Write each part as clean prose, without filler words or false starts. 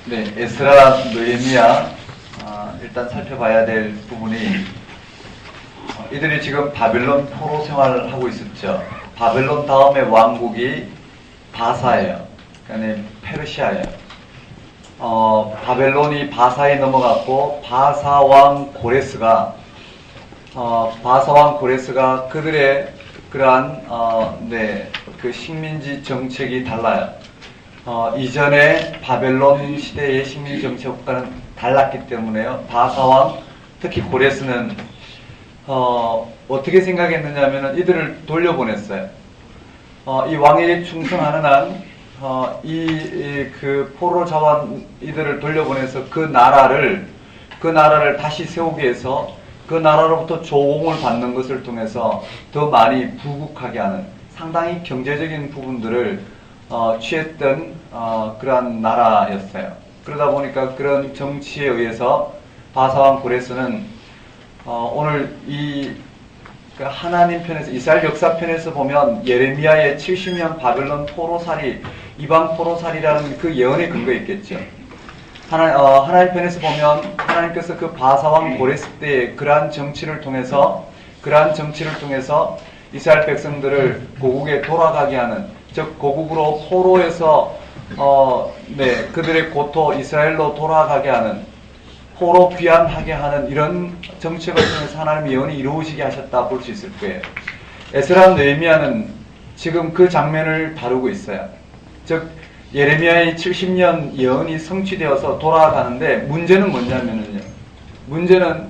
네, 에스라, 느헤미야 일단 살펴봐야 될 부분이 이들이 지금 바벨론 포로 생활을 하고 있었죠. 바벨론 다음에 왕국이 바사예요. 그러니까 페르시아예요. 바벨론이 바사에 넘어갔고 바사왕 고레스가 그들의 그러한 그 식민지 정책이 달라요. 이전에 바벨론 시대의 식민지 정책과는 달랐기 때문에요. 바사왕, 특히 고레스는 어떻게 생각했느냐 하면은 이들을 돌려보냈어요. 이 왕에게 충성하는 한 그 포로 자원 이들을 돌려보내서 그 나라를 다시 세우기 위해서 그 나라로부터 조공을 받는 것을 통해서 더 많이 부국하게 하는 상당히 경제적인 부분들을 취했던 그러한 나라였어요. 그러다 보니까 그런 정치에 의해서 바사왕 고레스는 오늘 이 하나님 편에서 이스라엘 역사 편에서 보면 예레미야의 70년 바벨론 포로살이 이방 포로살이라는 그 예언의 근거에 있겠죠. 하나님 편에서 보면 하나님께서 그 바사왕 고레스 때의 그러한 정치를 통해서 이스라엘 백성들을 고국에 돌아가게 하는, 즉 고국으로 포로에서 그들의 고토 이스라엘로 돌아가게 하는, 포로 귀환하게 하는 이런 정책을 통해서 하나님의 예언이 이루어지게 하셨다 볼 수 있을 거예요. 에스라 느헤미야는 지금 그 장면을 다루고 있어요. 즉 예레미야의 70년 예언이 성취되어서 돌아가는데 문제는 뭐냐면요. 문제는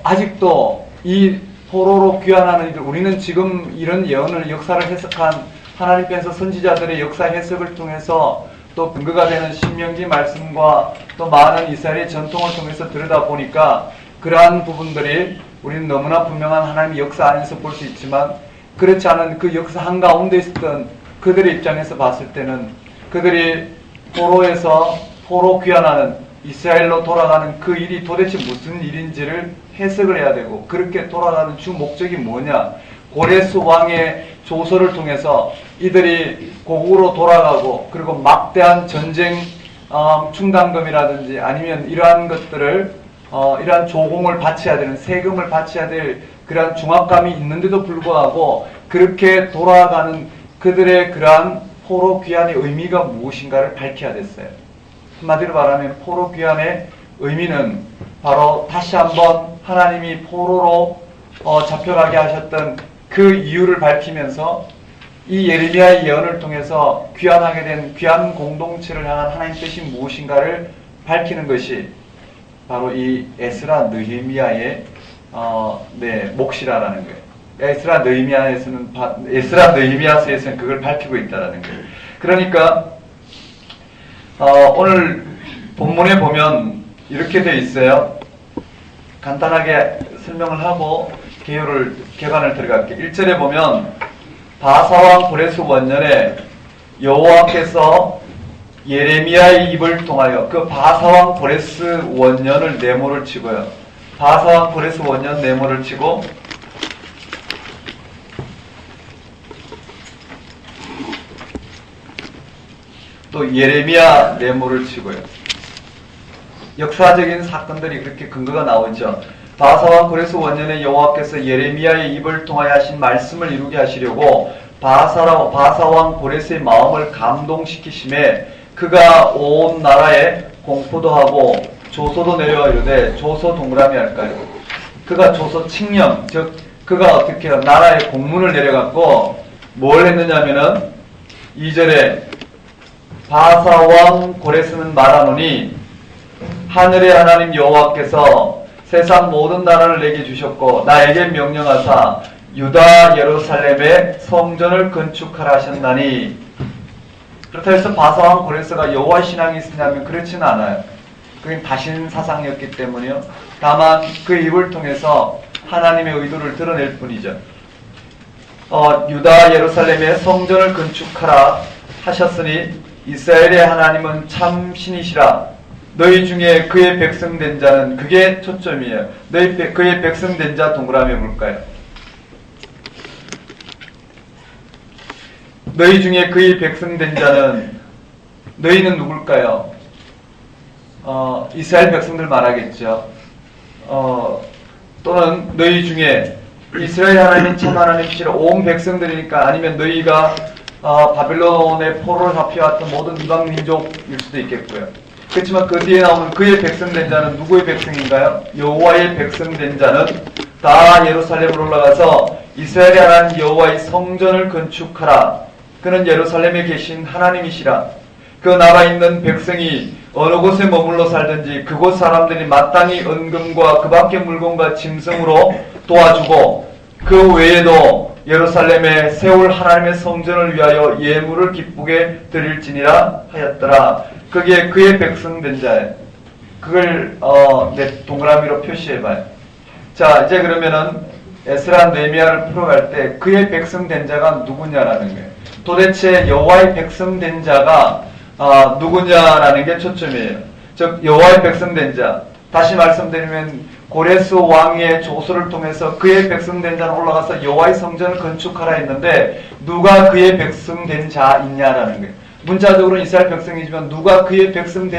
아직도 이 포로로 귀환하는 이들, 우리는 지금 이런 예언을 역사를 해석한 하나님께서 선지자들의 역사 해석을 통해서 또 근거가 되는 신명기 말씀과 또 많은 이스라엘의 전통을 통해서 들여다보니까 그러한 부분들이 우리는 너무나 분명한 하나님의 역사 안에서 볼 수 있지만, 그렇지 않은 그 역사 한가운데 있었던 그들의 입장에서 봤을 때는 그들이 포로에서 포로 귀환하는, 이스라엘로 돌아가는 그 일이 도대체 무슨 일인지를 해석을 해야 되고, 그렇게 돌아가는 주 목적이 뭐냐, 고레스 왕의 조서를 통해서 이들이 고국으로 돌아가고, 그리고 막대한 전쟁 충당금이라든지 아니면 이러한 것들을 이러한 조공을 바쳐야 되는, 세금을 바쳐야 될 그러한 중압감이 있는데도 불구하고 그렇게 돌아가는 그들의 그러한 포로 귀환의 의미가 무엇인가를 밝혀야 됐어요. 한마디로 말하면 포로 귀환의 의미는 바로 다시 한번 하나님이 포로로 잡혀가게 하셨던 그 이유를 밝히면서 이 예레미야의 예언을 통해서 귀환하게 된 귀환 공동체를 향한 하나님 뜻이 무엇인가를 밝히는 것이 바로 이 에스라 느헤미야의 몫이라는 거예요. 에스라 느헤미야서에서는 그걸 밝히고 있다라는 거예요. 그러니까 오늘 본문에 보면 이렇게 되어 있어요. 간단하게 설명을 하고 개관을 들어갈게요. 1절에 보면 바사왕 고레스 원년에 여호와께서 예레미야의 입을 통하여, 그 바사왕 고레스 원년을 네모를 치고요. 바사왕 고레스 원년 네모를 치고 또 예레미야 네모를 치고요. 역사적인 사건들이 그렇게 근거가 나오죠. 바사왕 고레스 원년에 여호와께서 예레미야의 입을 통하여 하신 말씀을 이루게 하시려고 바사왕 고레스의 마음을 감동시키심에 그가 온 나라에 공포도 하고 조소도 내려와 이르되, 조소 동그라미 할까요? 그가 조소 칙령, 즉 그가 어떻게 해요? 나라에 공문을 내려갖고 뭘 했느냐면은 2절에 바사왕 고레스는 말하노니 하늘의 하나님 여호와께서 세상 모든 나라를 내게 주셨고 나에게 명령하사 유다 예루살렘에 성전을 건축하라 하셨나니. 그렇다 해서 바사왕 고레스가 여호와 신앙이 있으냐면 그렇지는 않아요. 그건 다신 사상이었기 때문에요. 다만 그 입을 통해서 하나님의 의도를 드러낼 뿐이죠. 유다 예루살렘에 성전을 건축하라 하셨으니 이스라엘의 하나님은 참 신이시라. 너희 중에 그의 백성 된 자는, 그게 초점이에요. 그의 백성 된 자 동그라미 볼까요? 너희 중에 그의 백성 된 자는, 너희는 누굴까요? 이스라엘 백성들 말하겠죠. 또는 너희 중에 이스라엘 하나님은 참 하나님이시라 온 백성들이니까, 아니면 너희가 바빌론의 포로로 잡혀왔던 모든 이방 민족일 수도 있겠고요. 그렇지만 그 뒤에 나오는 그의 백성된 자는 누구의 백성인가요? 여호와의 백성된 자는 다 예루살렘으로 올라가서 이스라엘의 하나님 여호와의 성전을 건축하라. 그는 예루살렘에 계신 하나님이시라. 그 나라 있는 백성이 어느 곳에 머물러 살든지 그곳 사람들이 마땅히 은금과 그 밖의 물건과 짐승으로 도와주고, 그 외에도 예루살렘에 세울 하나님의 성전을 위하여 예물을 기쁘게 드릴지니라 하였더라. 그게 그의 백성된 자예요. 그걸 동그라미로 표시해봐요. 자, 이제 그러면은 에스라 느헤미야를 풀어갈 때 그의 백성된 자가 누구냐라는 거예요. 도대체 여호와의 백성된 자가 누구냐라는 게 초점이에요. 즉 여호와의 백성된 자, 다시 말씀드리면 고레스 왕의 조서를 통해서 그의 백성된 자는 올라가서 여호와의 성전을 건축하라 했는데, 누가 그의 백성된 자이냐라는 거예요. 문자적으로는 이스라엘 백성이지만 누가 그의 백성이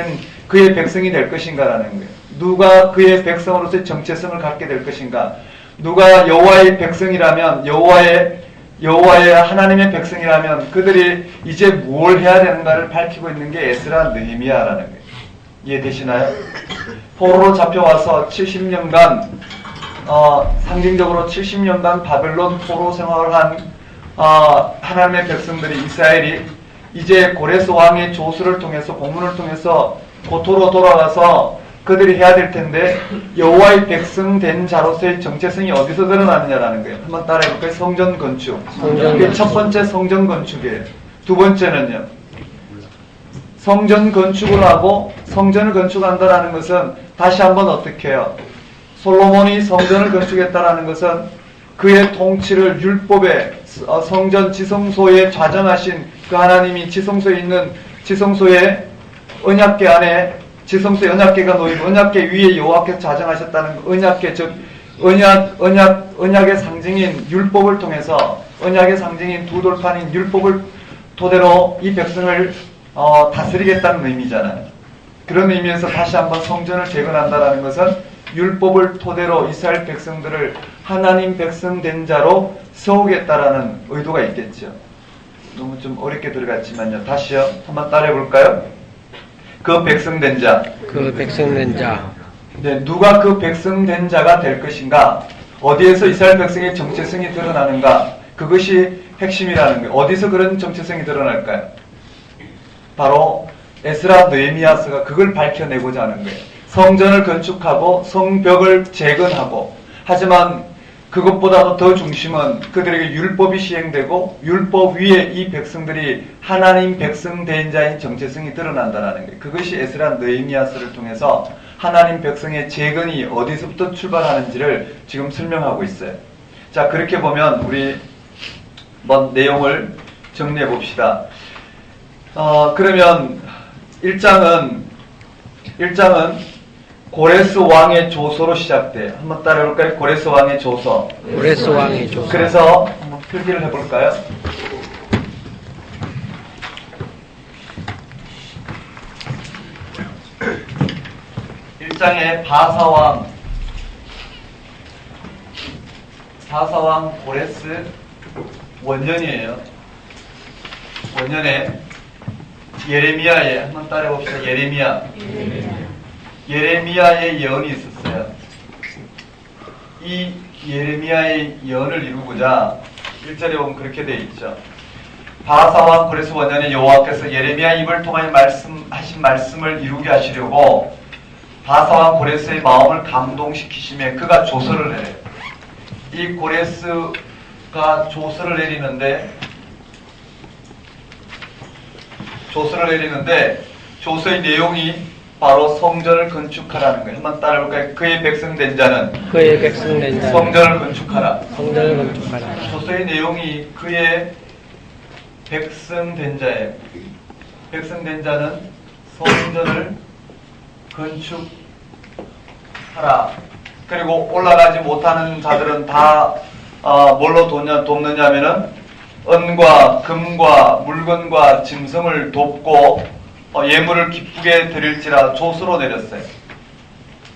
될 것인가라는 거예요. 누가 그의 백성으로서의 정체성을 갖게 될 것인가. 누가 여호와의 백성이라면, 여호와의 하나님의 백성이라면 그들이 이제 뭘 해야 되는가를 밝히고 있는 게 에스라 느헤미야라는 거예요. 이해되시나요? 포로로 잡혀와서 70년간 상징적으로 70년간 바벨론 포로 생활을 한 하나님의 백성들이, 이스라엘이 이제 고레스 왕의 조수를 통해서, 공문을 통해서 고토로 돌아가서 그들이 해야 될 텐데, 여호와의 백성 된 자로서의 정체성이 어디서 드러나느냐라는 거예요. 한번 따라해볼까요? 성전 건축. 그게 첫 번째 성전 건축이에요. 두 번째는요, 성전 건축을 하고, 성전을 건축한다라는 것은 다시 한번 어떻게 해요? 솔로몬이 성전을 건축했다라는 것은 그의 통치를 율법의 성전 지성소에 좌정하신 그 하나님이 지성소에 있는, 지성소의 언약궤 안에, 지성소에 언약궤가 놓이고 언약궤 위에 여호와께서 좌정하셨다는 언약궤, 즉 언약의 상징인 율법을 통해서, 언약의 상징인 두 돌판인 율법을 토대로 이 백성을 다스리겠다는 의미잖아요. 그런 의미에서 다시 한번 성전을 재건한다라는 것은 율법을 토대로 이스라엘 백성들을 하나님 백성 된 자로 세우겠다라는 의도가 있겠죠. 너무 좀 어렵게 들어갔지만요. 다시요. 한번 따라해볼까요? 그 백성된 자. 그 백성된 자. 네, 누가 그 백성된 자가 될 것인가? 어디에서 이스라엘 백성의 정체성이 드러나는가? 그것이 핵심이라는 거예요. 어디서 그런 정체성이 드러날까요? 바로 에스라 느헤미야서가 그걸 밝혀내고자 하는 거예요. 성전을 건축하고 성벽을 재건하고, 하지만 그것보다도 더 중심은 그들에게 율법이 시행되고 율법 위에 이 백성들이 하나님 백성 된 자인 정체성이 드러난다는 거예요. 그것이 에스라 느헤미야서를 통해서 하나님 백성의 재건이 어디서부터 출발하는지를 지금 설명하고 있어요. 자, 그렇게 보면 우리 한번 내용을 정리해 봅시다. 그러면 1장은 고레스 왕의 조서로 시작돼요. 한번 따라해볼까요? 고레스 왕의 조서. 고레스 왕의 조서. 그래서 한번 필기를 해볼까요? 일장에 바사왕 고레스 원년이에요. 원년에 예레미야에, 한번 따라해봅시다. 예레미야의 예언이 있었어요. 이 예레미야의 예언을 이루고자 1절에 보면 그렇게 되어 있죠. 바사왕 고레스 원년에 여호와께서 예레미야 입을 통하여 말씀하신 말씀을 이루게 하시려고 바사왕 고레스의 마음을 감동시키시며 그가 조서를 내려요. 이 고레스가 조서를 내리는데 조서의 내용이 바로 성전을 건축하라는 거예요. 한번 따라해볼까요? 그의 백성된 자는 성전을 건축하라. 조서의 내용이 그의 백성된 자예요. 백성된 자는 성전을 건축하라. 그리고 올라가지 못하는 자들은 다 뭘로 돕느냐 하면은 은과 금과 물건과 짐승을 돕고 예물을 기쁘게 드릴지라 조서로 내렸어요.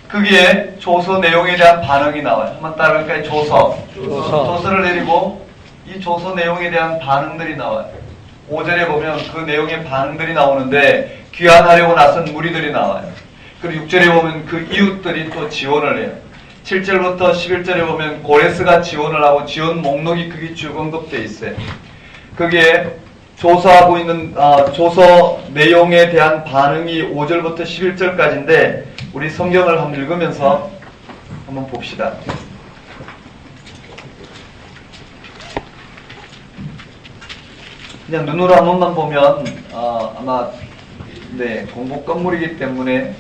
거기에 조서 내용에 대한 반응이 나와요. 한번 따라갈까요? 조서를 내리고 이 조서 내용에 대한 반응들이 나와요. 5절에 보면 그 내용의 반응들이 나오는데 귀환하려고 나선 무리들이 나와요. 그리고 6절에 보면 그 이웃들이 또 지원을 해요. 7절부터 11절에 보면 고레스가 지원을 하고 지원 목록이 거기 쭉 언급되어 있어요. 거기에 조서하고 있는 조서 내용에 대한 반응이 5절부터 11절까지인데 우리 성경을 한번 읽으면서 한번 봅시다. 그냥 눈으로 한 번만 보면 아마 공부 건물이기 때문에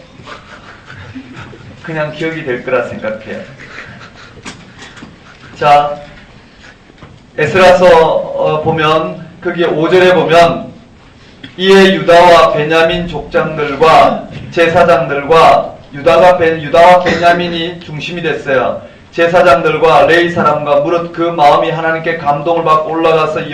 그냥 기억이 될 거라 생각해요. 자, 에스라서 보면 거기에 5절에 보면 이에 유다와 베냐민 족장들과 제사장들과 유다와 베냐민이 중심이 됐어요. 제사장들과 레위 사람과 무릇 그 마음이 하나님께 감동을 받고 올라가서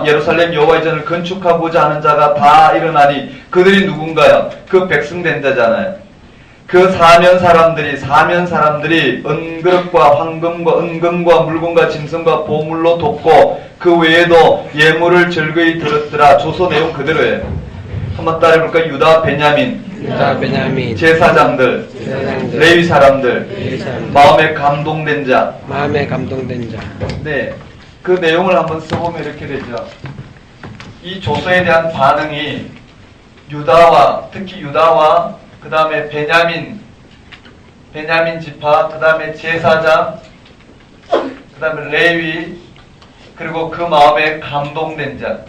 예루살렘 여호와의 전을 건축하고자 하는 자가 다 일어나니 그들이 누군가요? 그 백성된 자잖아요. 그 사면 사람들이 은그릇과 황금과 은금과 물건과 짐승과 보물로 돕고 그 외에도 예물을 즐거이 들었더라. 조서 내용 그대로예요. 한번 따라해볼까요? 유다 베냐민 제사장들 레위 사람들 마음에 감동된 자. 네, 그 내용을 한번 써보면 이렇게 되죠. 이 조서에 대한 반응이 특히 유다와 그 다음에 베냐민 지파, 그 다음에 제사장, 그 다음에 레위, 그리고 그 마음에 감동된 자.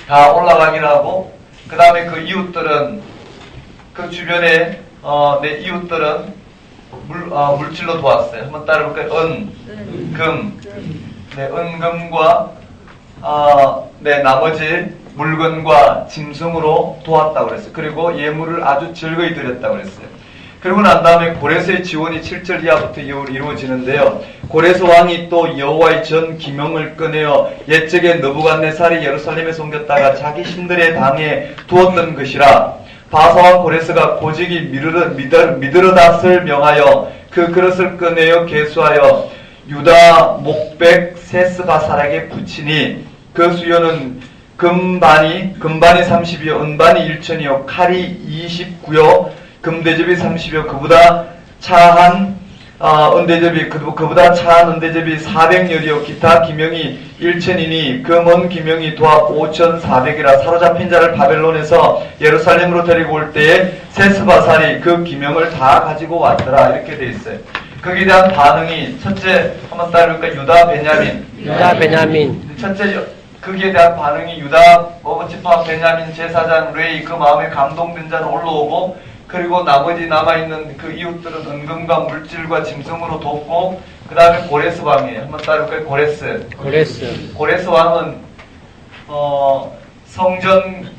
다 올라가기를 하고, 그 다음에 그 이웃들은, 그 주변에, 내 이웃들은 물질로 도왔어요. 한번 따라해볼까요? 은금과, 나머지 물건과 짐승으로 도왔다고 그랬어요. 그리고 예물을 아주 즐거이 드렸다고 그랬어요. 그리고 난 다음에 고레스의 지원이 7절 이하부터 이루어지는데요. 고레스 왕이 또 여호와의 전 기명을 꺼내어 옛적에 느부갓네살이 예루살렘에 옮겼다가 자기 신들의 당에 두었던 것이라. 바사왕 고레스가 고직이 미드르닷을 명하여 그 그릇을 꺼내어 계수하여 유다 목백 세스바살에게 붙이니 그 수요는 금반이 30이요 은반이 1천이요 칼이 29요 금대접이 30이요 그보다 차한 은대접이 400열이요 기타 기명이 1천이니 그 먼 기명이 도합 5,400이라. 사로잡힌 자를 바벨론에서 예루살렘으로 데리고 올 때에 세스바살이 그 기명을 다 가지고 왔더라. 이렇게 돼 있어요. 거기에 대한 반응이 첫째 한번 따라볼까요? 유다 베냐민 첫째 거기에 대한 반응이 유다 지파 베냐민 제사장 레위 그 마음에 감동된 자는 올라오고, 그리고 나머지 남아있는 그 이웃들은 은금과 물질과 짐승으로 돕고, 그 다음에 고레스 왕이에요. 한번 따라볼까요? 고레스 왕은 성전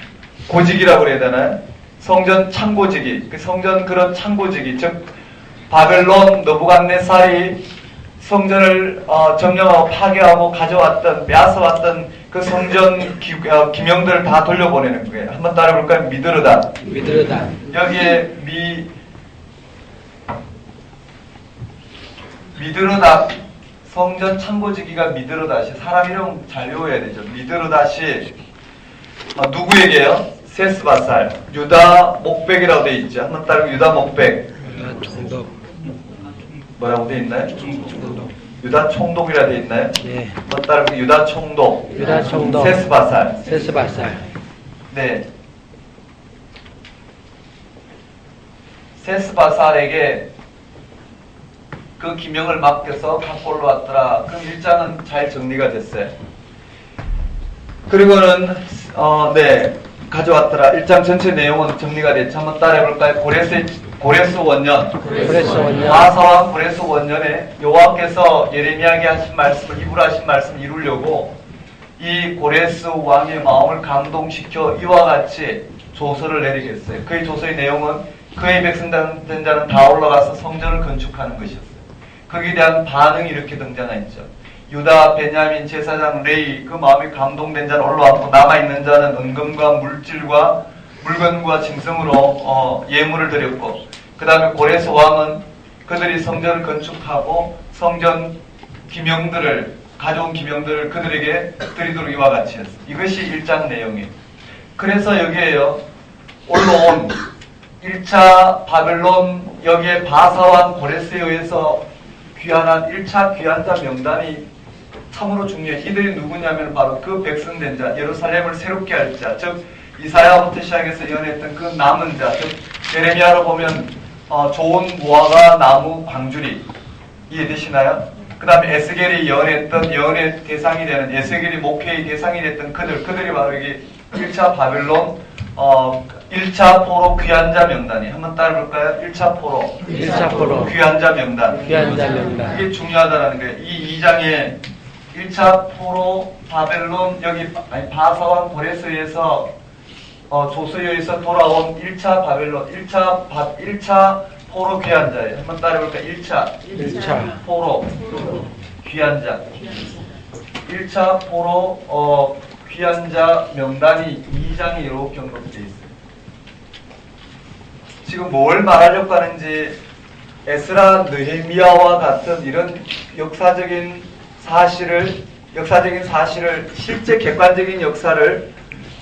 고직이라고 그래야 되나요? 성전 창고직이, 그 성전 그런 창고직이, 즉 바벨론 느부갓네살이 성전을 점령하고 파괴하고 빼앗아왔던 그 성전 기명들을 다 돌려보내는 거예요. 한번 따라해볼까요? 미드르다. 여기에 미드르다 성전 창고지기가 미드르다시. 사람 이름 잘 외워야 되죠. 미드르다시 누구에게요? 세스바살. 유다 목백이라고 되어 있죠. 한번 따라해볼까요? 유다 목백. 뭐라고 되어 있나요? 유다 총독이라 되어 있나요? 네. 한번 따라해볼까요? 유다 총독. 세스바살. 네. 세스바살에게 그 기명을 맡겨서 갖고 올라왔더라. 그럼 1장은 잘 정리가 됐어요. 그리고는 가져왔더라. 1장 전체 내용은 정리가 됐죠. 한번 따라해볼까요? 고레스 원년. 바사왕 고레스 원년에 여호와께서 예레미야에게 하신 말씀을 입으로 하신 말씀을 이루려고 이 고레스 왕의 마음을 감동시켜 이와 같이 조서를 내리겠어요. 그의 조서의 내용은 그의 백성된 자는 다 올라가서 성전을 건축하는 것이었어요. 거기에 대한 반응이 이렇게 등장하였죠. 유다, 베냐민, 제사장, 레위 그 마음이 감동된 자는 올라왔고 남아있는 자는 은금과 물질과 물건과 짐승으로 예물을 드렸고 그 다음에 고레스 왕은 그들이 성전을 건축하고 성전 기명들을 가져온 기명들을 그들에게 드리도록 이와 같이 했어. 이것이 1장 내용이에요. 그래서 여기에요. 올라온 1차 바벨론 여기에 바사왕 고레스에 의해서 귀환한 1차 귀환자 명단이 참으로 중요해. 이들이 누구냐면 바로 그 백성된 자, 예루살렘을 새롭게 할 자, 즉 이사야부터 시작해서 예언했던 그 남은 자, 즉 예레미야로 보면 좋은 무화과 나무 광주리 이해되시나요? 그 다음에 에스겔이 예언했던 예언의 대상이 되는 에스겔이 목회의 대상이 됐던 그들이 바로 여기 1차 바벨론 1차 포로 귀환자 명단이 한번 따라볼까요? 1차 포로 1차 포로 귀환자 명단 귀환자 명단. 이게 중요하다는 거예요. 이 2장에 1차 포로 바벨론 여기 바사왕 고레스에서 조서에서 돌아온 1차 바벨론 1차 포로 귀환자예요. 한번 따라볼까요? 1차 포로 귀환자 1차 포로 귀환자 명단이 2장에 이렇게 언급되어 있어요. 지금 뭘 말하려고 하는지 에스라, 느헤미야와 같은 이런 역사적인 사실을 실제 객관적인 역사를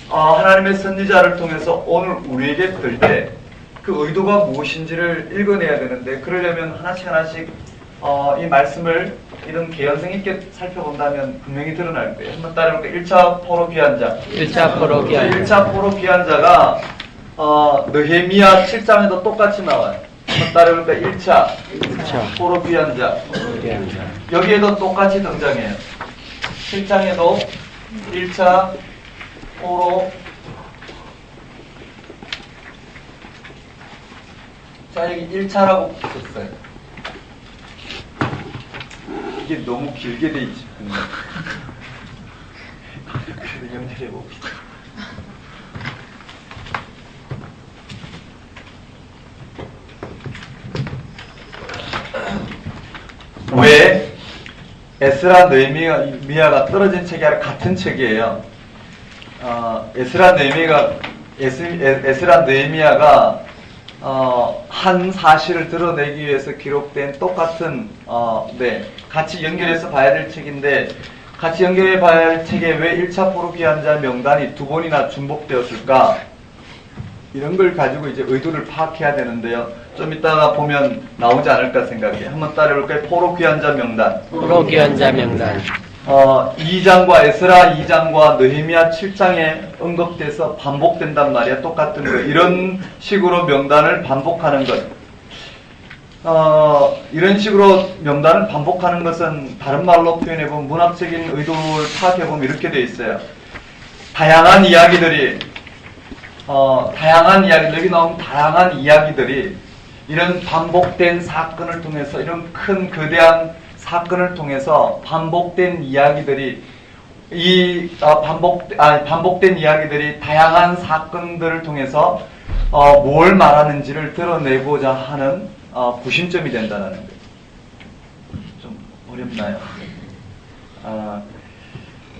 하나님의 선지자를 통해서 오늘 우리에게 들 때 그 의도가 무엇인지를 읽어내야 되는데 그러려면 하나씩 이 말씀을 이런 개연성 있게 살펴본다면 분명히 드러날 거예요. 한번 따라해볼까요? 1차 포로 귀환자. 1차 포로 귀환자. 1차 포로 귀환자가 느헤미야 7장에도 똑같이 나와요. 한번 따라해볼까요? 1차 포로 귀환자. 여기에도 똑같이 등장해요. 7장에도 1차 포로 자 여기 1차라고 썼어요. 이게 너무 길게 돼 있지. 그래도 연결해 봅시다. 왜 에스라 느헤미야가 떨어진 책이 아니라 같은 책이에요. 에스라 느헤미야가 한 사실을 드러내기 위해서 기록된 똑같은 같이 연결해서 봐야 될 책인데 같이 연결해 봐야 할 책에 왜 1차 포로 귀환자 명단이 두 번이나 중복되었을까? 이런 걸 가지고 이제 의도를 파악해야 되는데요. 좀 이따가 보면 나오지 않을까 생각해요. 한번 따라해볼까요? 포로 귀환자 명단. 포로 귀환자 명단. 2장과 에스라 2장과 느헤미야 7장에 언급돼서 반복된단 말이야. 똑같은 거. 이런 식으로 명단을 반복하는 것. 이런 식으로 명단을 반복하는 것은 다른 말로 표현해보면 문학적인 의도를 파악해보면 이렇게 돼 있어요. 다양한 이야기들이 여기 나온 다양한 이야기들이 이런 반복된 사건을 통해서 이런 큰 거대한 사건을 통해서 반복된 이야기들이 반복된 이야기들이 다양한 사건들을 통해서 뭘 말하는지를 드러내고자 하는 구심점이 된다는 거예요. 좀 어렵나요?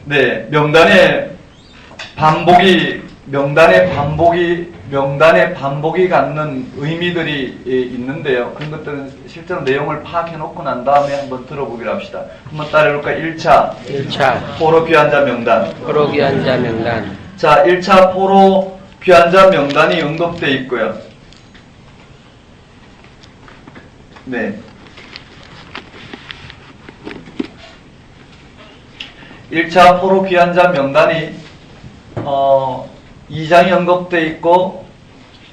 네, 명단의 반복이 갖는 의미들이 있는데요. 그런 것들은 실제로 내용을 파악해 놓고 난 다음에 한번 들어보기로 합시다. 한번 따라해볼까요? 1차 포로 귀환자 명단. 포로 귀환자 명단. 자, 1차 포로 귀환자 명단이 언급되어 있고요. 네. 1차 포로 귀환자 명단이 2장에 언급되어 있고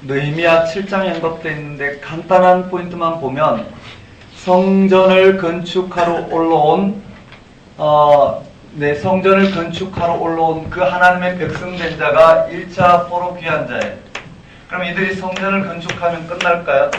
느헤미야 7장에 언급되어 있는데 간단한 포인트만 보면 성전을 건축하러 올라온 그 하나님의 백성된 자가 1차 포로 귀환자예요. 그럼 이들이 성전을 건축하면 끝날까요?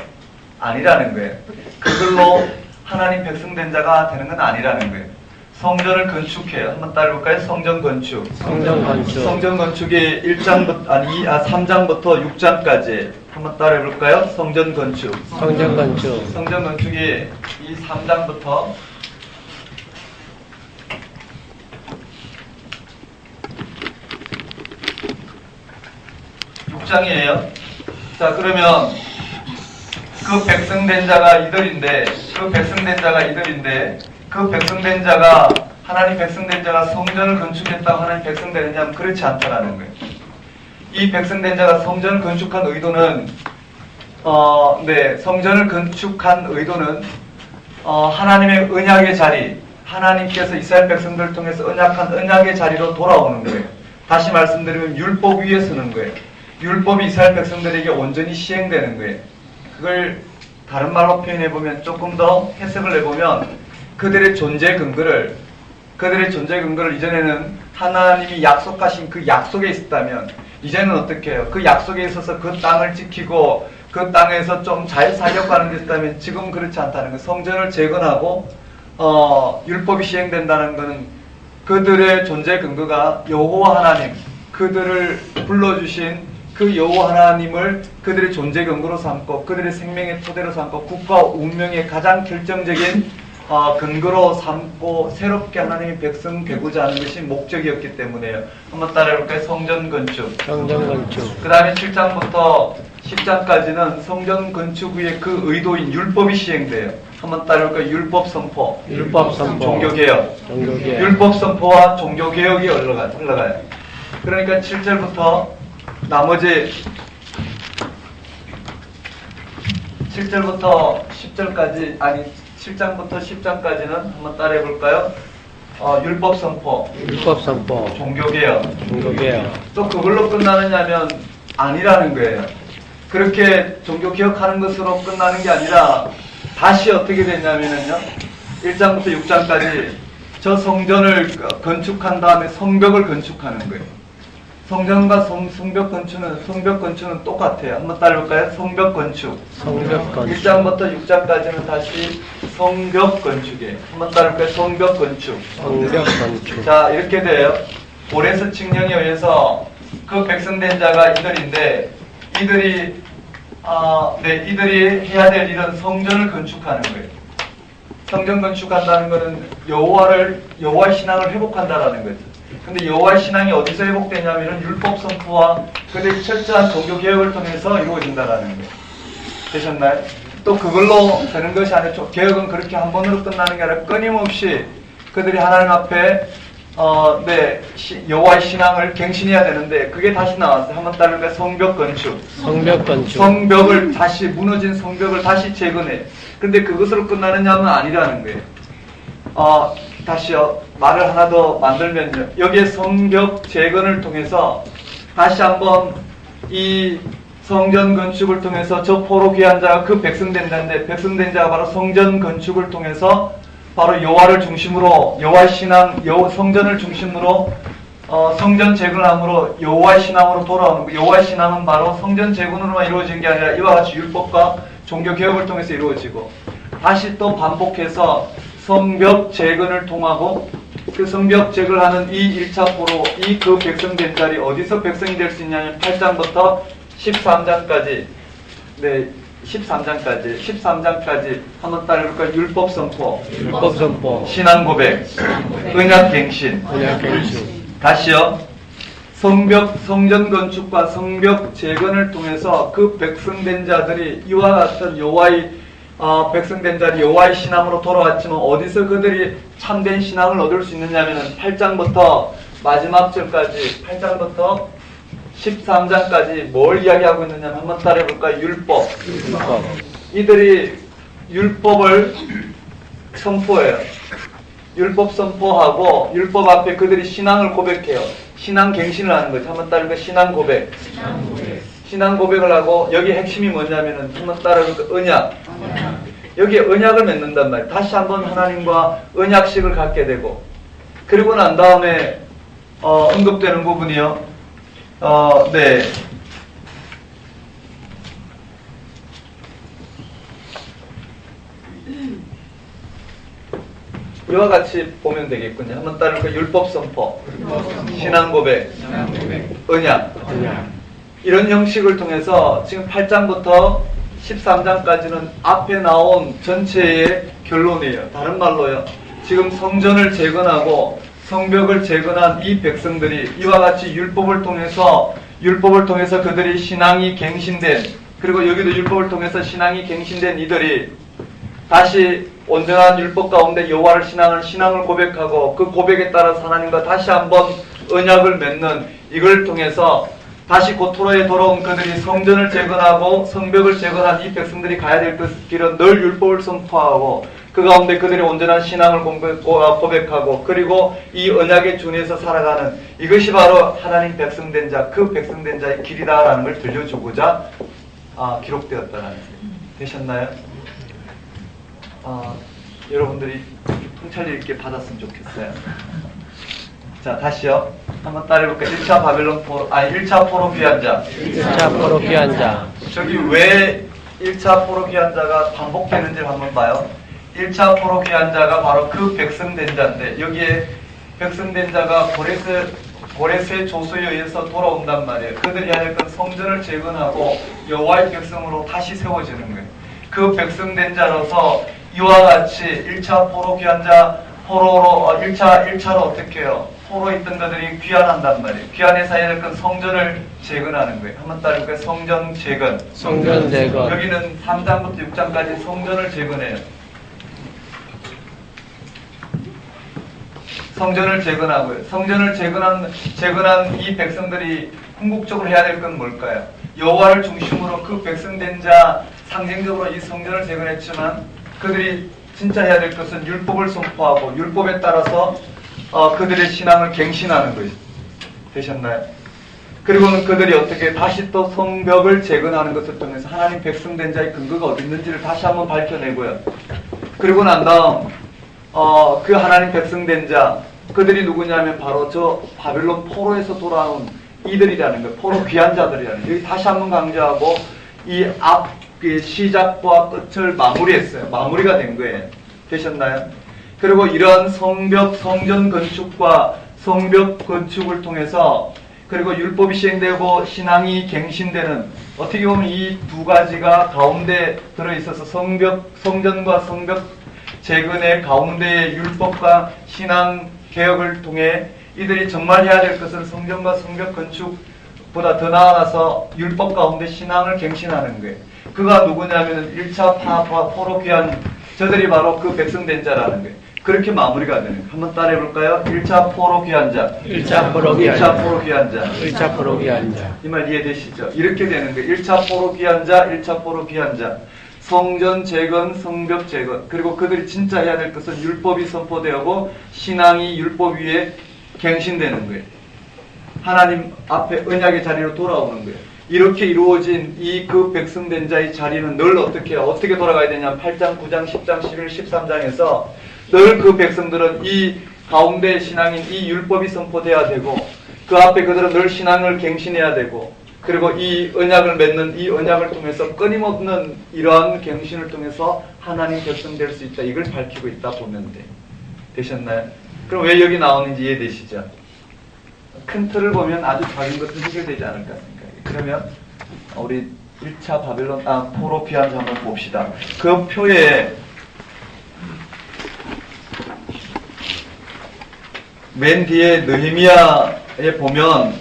아니라는 거예요. 그걸로 하나님 백성된 자가 되는 건 아니라는 거예요. 성전을 건축해요. 한번 따라해볼까요? 성전 건축. 성전 건축이 3장부터 6장까지 한번 따라해볼까요? 성전 건축. 성전 건축이 이 3장부터 6장이에요. 자, 그러면 그 백성된 자가 이들인데, 그 백성된 자가 하나님 백성된 자가 성전을 건축했다고 하나님 백성되느냐면 그렇지 않다라는 거예요. 이 백성된 자가 성전을 건축한 의도는 성전을 건축한 의도는 하나님의 언약의 자리, 하나님께서 이스라엘 백성들을 통해서 언약한 언약의 자리로 돌아오는 거예요. 다시 말씀드리면 율법 위에 서는 거예요. 율법이 이스라엘 백성들에게 온전히 시행되는 거예요. 그걸 다른 말로 표현해보면, 조금 더 해석을 해보면 그들의 존재 근거를 이전에는 하나님이 약속하신 그 약속에 있었다면 이제는 어떻게 해요? 그 약속에 있어서 그 땅을 지키고 그 땅에서 좀 잘 살려고 하는 게 있다면 지금 그렇지 않다는 거예요. 성전을 재건하고 율법이 시행된다는 것은 그들의 존재 근거가 여호와 하나님, 그들을 불러주신 그 여호와 하나님을 그들의 존재 근거로 삼고 그들의 생명의 토대로 삼고 국가 운명의 가장 결정적인 근거로 삼고 새롭게 하나님의 백성 되고자 하는 것이 목적이었기 때문에요. 한번 따라해볼까요? 성전 건축. 그 다음에 7장부터 10장까지는 성전 건축 위에 그 의도인 율법이 시행돼요. 한번 따라해볼까요? 율법 선포. 종교개혁. 율법 선포와 종교개혁이 흘러가요. 그러니까 7절부터 나머지 7절부터 10절까지, 아니 7장부터 10장까지는 한번 따라해 볼까요? 율법 선포, 종교개혁. 또 그걸로 끝나느냐면 아니라는 거예요. 그렇게 종교개혁하는 것으로 끝나는 게 아니라 다시 어떻게 됐냐면요, 1장부터 6장까지 저 성전을 건축한 다음에 성벽을 건축하는 거예요. 성전과 성벽 건축은 똑같아요. 한번 따라해볼까요? 성벽 건축. 1장부터 6장까지는 다시 성벽 건축이에요. 한번 따라해볼까요? 성벽 건축. 자, 이렇게 돼요. 고레스 칙령에 의해서 그 백성된 자가 이들인데, 이들이 해야 될 일은 성전을 건축하는 거예요. 성전 건축한다는 것은 여호와의 신앙을 회복한다라는 거죠. 근데 여호와의 신앙이 어디서 회복되냐면은 율법 선포와 그들의 철저한 종교 개혁을 통해서 이루어진다라는 거예요. 되셨나요? 또 그걸로 되는 것이 아니죠. 개혁은 그렇게 한 번으로 끝나는 게 아니라 끊임없이 그들이 하나님 앞에 여호와의 신앙을 갱신해야 되는데, 그게 다시 나왔어요. 한번 따르니까 성벽 건축. 성벽을 다시, 무너진 성벽을 다시 재건해. 근데 그것으로 끝나느냐면 아니라는 거예요. 다시요. 말을 하나 더 만들면요. 여기에 성벽 재건을 통해서 다시 한번 이 성전 건축을 통해서 저 포로 귀한 자가 그 백성된 자인데, 백성된 자가 바로 성전 건축을 통해서 바로 여호와를 중심으로, 여호와의 신앙, 성전을 중심으로 성전 재건함으로 여호와의 신앙으로 돌아오는 거. 여호와의 신앙은 바로 성전 재건으로만 이루어진 게 아니라 이와 같이 율법과 종교 개혁을 통해서 이루어지고, 다시 또 반복해서 성벽 재건을 통하고, 그 성벽 재건하는 이 1차 포로, 그 백성된 자리 어디서 백성이 될 수 있냐면 8장부터 13장까지, 13장까지 한번 따라해볼까요? 율법 선포, 신앙 고백, 언약 갱신. 다시요. 성전 건축과 성벽 재건을 통해서 그 백성된 자들이 이와 같은 여호와의 백성된 자들이 여호와의 신앙으로 돌아왔지만 어디서 그들이 참된 신앙을 얻을 수 있느냐면은 8장부터 마지막 절까지, 8장부터 13장까지 뭘 이야기하고 있느냐면 한번 따라해볼까요? 율법. 이들이 율법을 선포해요. 율법 선포하고 율법 앞에 그들이 신앙을 고백해요. 신앙 갱신을 하는 거죠. 한번 따라해볼까요? 신앙 고백. 신앙 고백을 하고, 여기 핵심이 뭐냐면은 한번 따라해볼까요? 언약. 여기에 언약을 맺는단 말이에요. 다시 한번 하나님과 언약식을 갖게 되고, 그리고 난 다음에 언급되는 부분이요. 이와 같이 보면 되겠군요. 한번 따르니까 율법 선포, 신앙 고백, 언약. 이런 형식을 통해서 지금 8장부터 13장까지는 앞에 나온 전체의 결론이에요. 다른 말로요, 지금 성전을 재건하고 성벽을 재건한 이 백성들이 이와 같이 율법을 통해서 율법을 통해서 그들이 신앙이 갱신된, 그리고 여기도 율법을 통해서 신앙이 갱신된 이들이 다시 온전한 율법 가운데 여호와를 신앙을 고백하고 그 고백에 따라서 하나님과 다시 한번 언약을 맺는 이걸 통해서 다시 고토로에 돌아온 그들이 성전을 재건하고 성벽을 재건한 이 백성들이 가야 될 그 길은 늘 율법을 선포하고 그 가운데 그들이 온전한 신앙을 고백하고 그리고 이 언약의 준에서 살아가는 이것이 바로 하나님 백성된 자, 그 백성된 자의 길이다라는 걸 들려주고자 기록되었다는 되셨나요? 여러분들이 통찰력 있게 받았으면 좋겠어요. 자, 다시요. 한번 따라해볼까요? 1차 포로 귀한 자. 1차 포로 귀한 자. 저기 왜 1차 포로 귀한 자가 반복되는지 한번 봐요. 1차 포로 귀한 자가 바로 그 백성된 자인데 여기에 백성된 자가 고레스의 조소에 의해서 돌아온단 말이에요. 그들이 해야 될 건 성전을 재건하고 여호와의 백성으로 다시 세워지는 거예요. 그 백성된 자로서 이와 같이 1차 포로 귀한 자, 포로로 1차로 어떻게 해요? 포로 있던 것들이 귀환한단 말이에요. 귀환해서 해야 될 건 성전을 재건하는 거예요. 한번 따라볼까요? 성전 재건. 성전 재건. 여기는 3장부터 6장까지 성전을 재건해요. 성전을 재건하고요. 성전을 재건한 이 백성들이 궁극적으로 해야 될 건 뭘까요? 여호와를 중심으로 그 백성된 자 상징적으로 이 성전을 재건했지만 그들이 진짜 해야 될 것은 율법을 선포하고 율법에 따라서 그들의 신앙을 갱신하는 거예요. 되셨나요? 그리고는 그들이 어떻게 다시 또 성벽을 재건하는 것을 통해서 하나님 백성된 자의 근거가 어디 있는지를 다시 한번 밝혀내고요. 그리고 난 다음 그 하나님 백성된 자 그들이 누구냐면 바로 저 바벨론 포로에서 돌아온 이들이라는 거예요. 포로 귀한 자들이라는 거예요. 여기 다시 한번 강조하고 이 앞 시작과 끝을 마무리했어요. 마무리가 된 거예요. 되셨나요? 그리고 이런 성전 건축과 성벽 건축을 통해서 그리고 율법이 시행되고 신앙이 갱신되는 어떻게 보면 이 두 가지가 가운데 들어있어서 성전과 성벽 재건의 가운데의 율법과 신앙 개혁을 통해 이들이 정말 해야 될 것은 성전과 성벽 건축보다 더 나아가서 율법 가운데 신앙을 갱신하는 거예요. 그가 누구냐면 1차 포로 귀한 저들이 바로 그 백성된 자라는 거예요. 그렇게 마무리가 되는 거예요. 한번 따라해볼까요? 1차 포로 귀한 자. 1차 포로 귀한 자. 1차 포로 귀한 자. 1차 포로 귀한 자. 이 말 이해되시죠? 이렇게 되는 거예요. 1차 포로 귀한 자, 1차 포로 귀한 자. 성전 재건, 성벽 재건. 그리고 그들이 진짜 해야 될 것은 율법이 선포되고 신앙이 율법 위에 갱신되는 거예요. 하나님 앞에 언약의 자리로 돌아오는 거예요. 이렇게 이루어진 이 그 백성된 자의 자리는 늘 어떻게 해요? 어떻게 돌아가야 되냐? 8장, 9장, 10장, 11, 13장에서 늘 그 백성들은 이 가운데 신앙인 이 율법이 선포돼야 되고 그 앞에 그들은 늘 신앙을 갱신해야 되고 그리고 이 언약을 맺는 이 언약을 통해서 끊임없는 이러한 갱신을 통해서 하나님 백성 될 수 있다. 이걸 밝히고 있다 보면 돼. 되셨나요? 그럼 왜 여기 나오는지 이해되시죠? 큰 틀을 보면 아주 작은 것은 해결되지 않을까 생각해요. 그러면 우리 1차 포로 귀한 자 한번 봅시다. 그 표에 맨 뒤에 느헤미야에 보면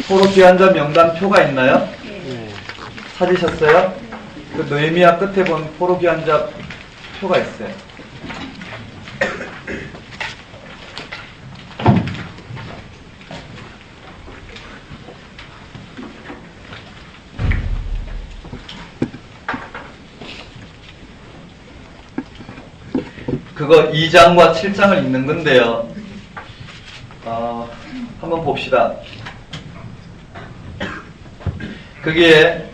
포로 귀한 자 명단 표가 있나요? 네. 찾으셨어요? 그 느헤미야 끝에 보면 포로 귀한 자 표가 있어요. 그거 2장과 7장을 읽는 건데요. 한번 봅시다. 거기에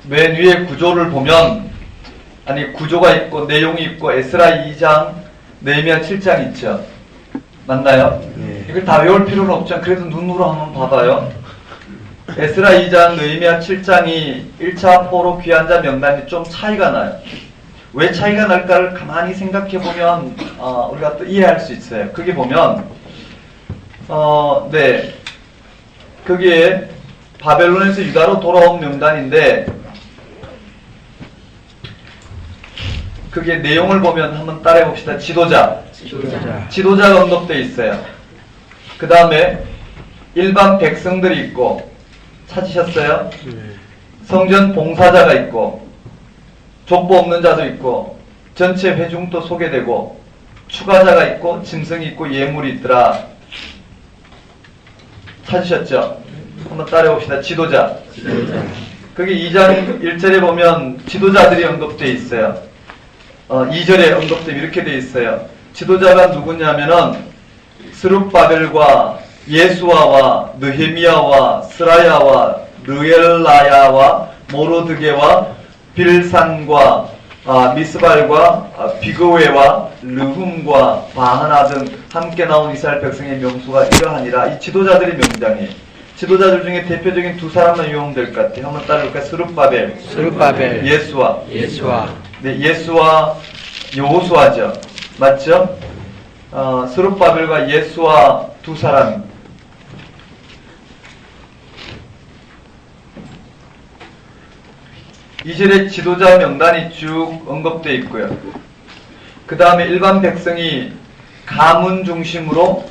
맨 위에 구조를 보면 구조가 있고 내용이 있고 에스라 2장, 느헤미야 7장 있죠. 맞나요? 네. 이걸 다 외울 필요는 없지만 그래도 눈으로 한번 봐봐요. 에스라 2장, 느헤미야 7장이 1차 포로 귀한 자 명단이 좀 차이가 나요. 왜 차이가 날까를 가만히 생각해보면 우리가 또 이해할 수 있어요. 거기 보면 거기에 바벨론에서 유다로 돌아온 명단인데 그게 내용을 보면 한번 따라해봅시다. 지도자가 언급되어 있어요. 그 다음에 일반 백성들이 있고, 찾으셨어요? 성전 봉사자가 있고, 족보 없는 자도 있고, 전체 회중도 소개되고, 추가자가 있고, 짐승이 있고, 예물이 있더라. 찾으셨죠? 한번 따라해봅시다. 지도자. 거기 2장 1절에 보면 지도자들이 언급되어 있어요. 2절에 언급되면 이렇게 되어 있어요. 지도자가 누구냐면은 스룹바벨과 예수아와 느헤미야와 스라야와 느엘라야와 모로드게와 빌산과 미스발과 비그웨와 르훔과 바하나 등 함께 나온 이스라엘 백성의 명수가 이러하니라. 이 지도자들이 명장이에요. 지도자들 중에 대표적인 두 사람만 유용될 것 같아요. 한번 따라볼까요? 스룹바벨, 예수아. 네, 예수와 여호수아죠. 맞죠? 스룹바벨과 예수와 두 사람. 이절에 지도자 명단이 쭉 언급되어 있고요. 그 다음에 일반 백성이 가문 중심으로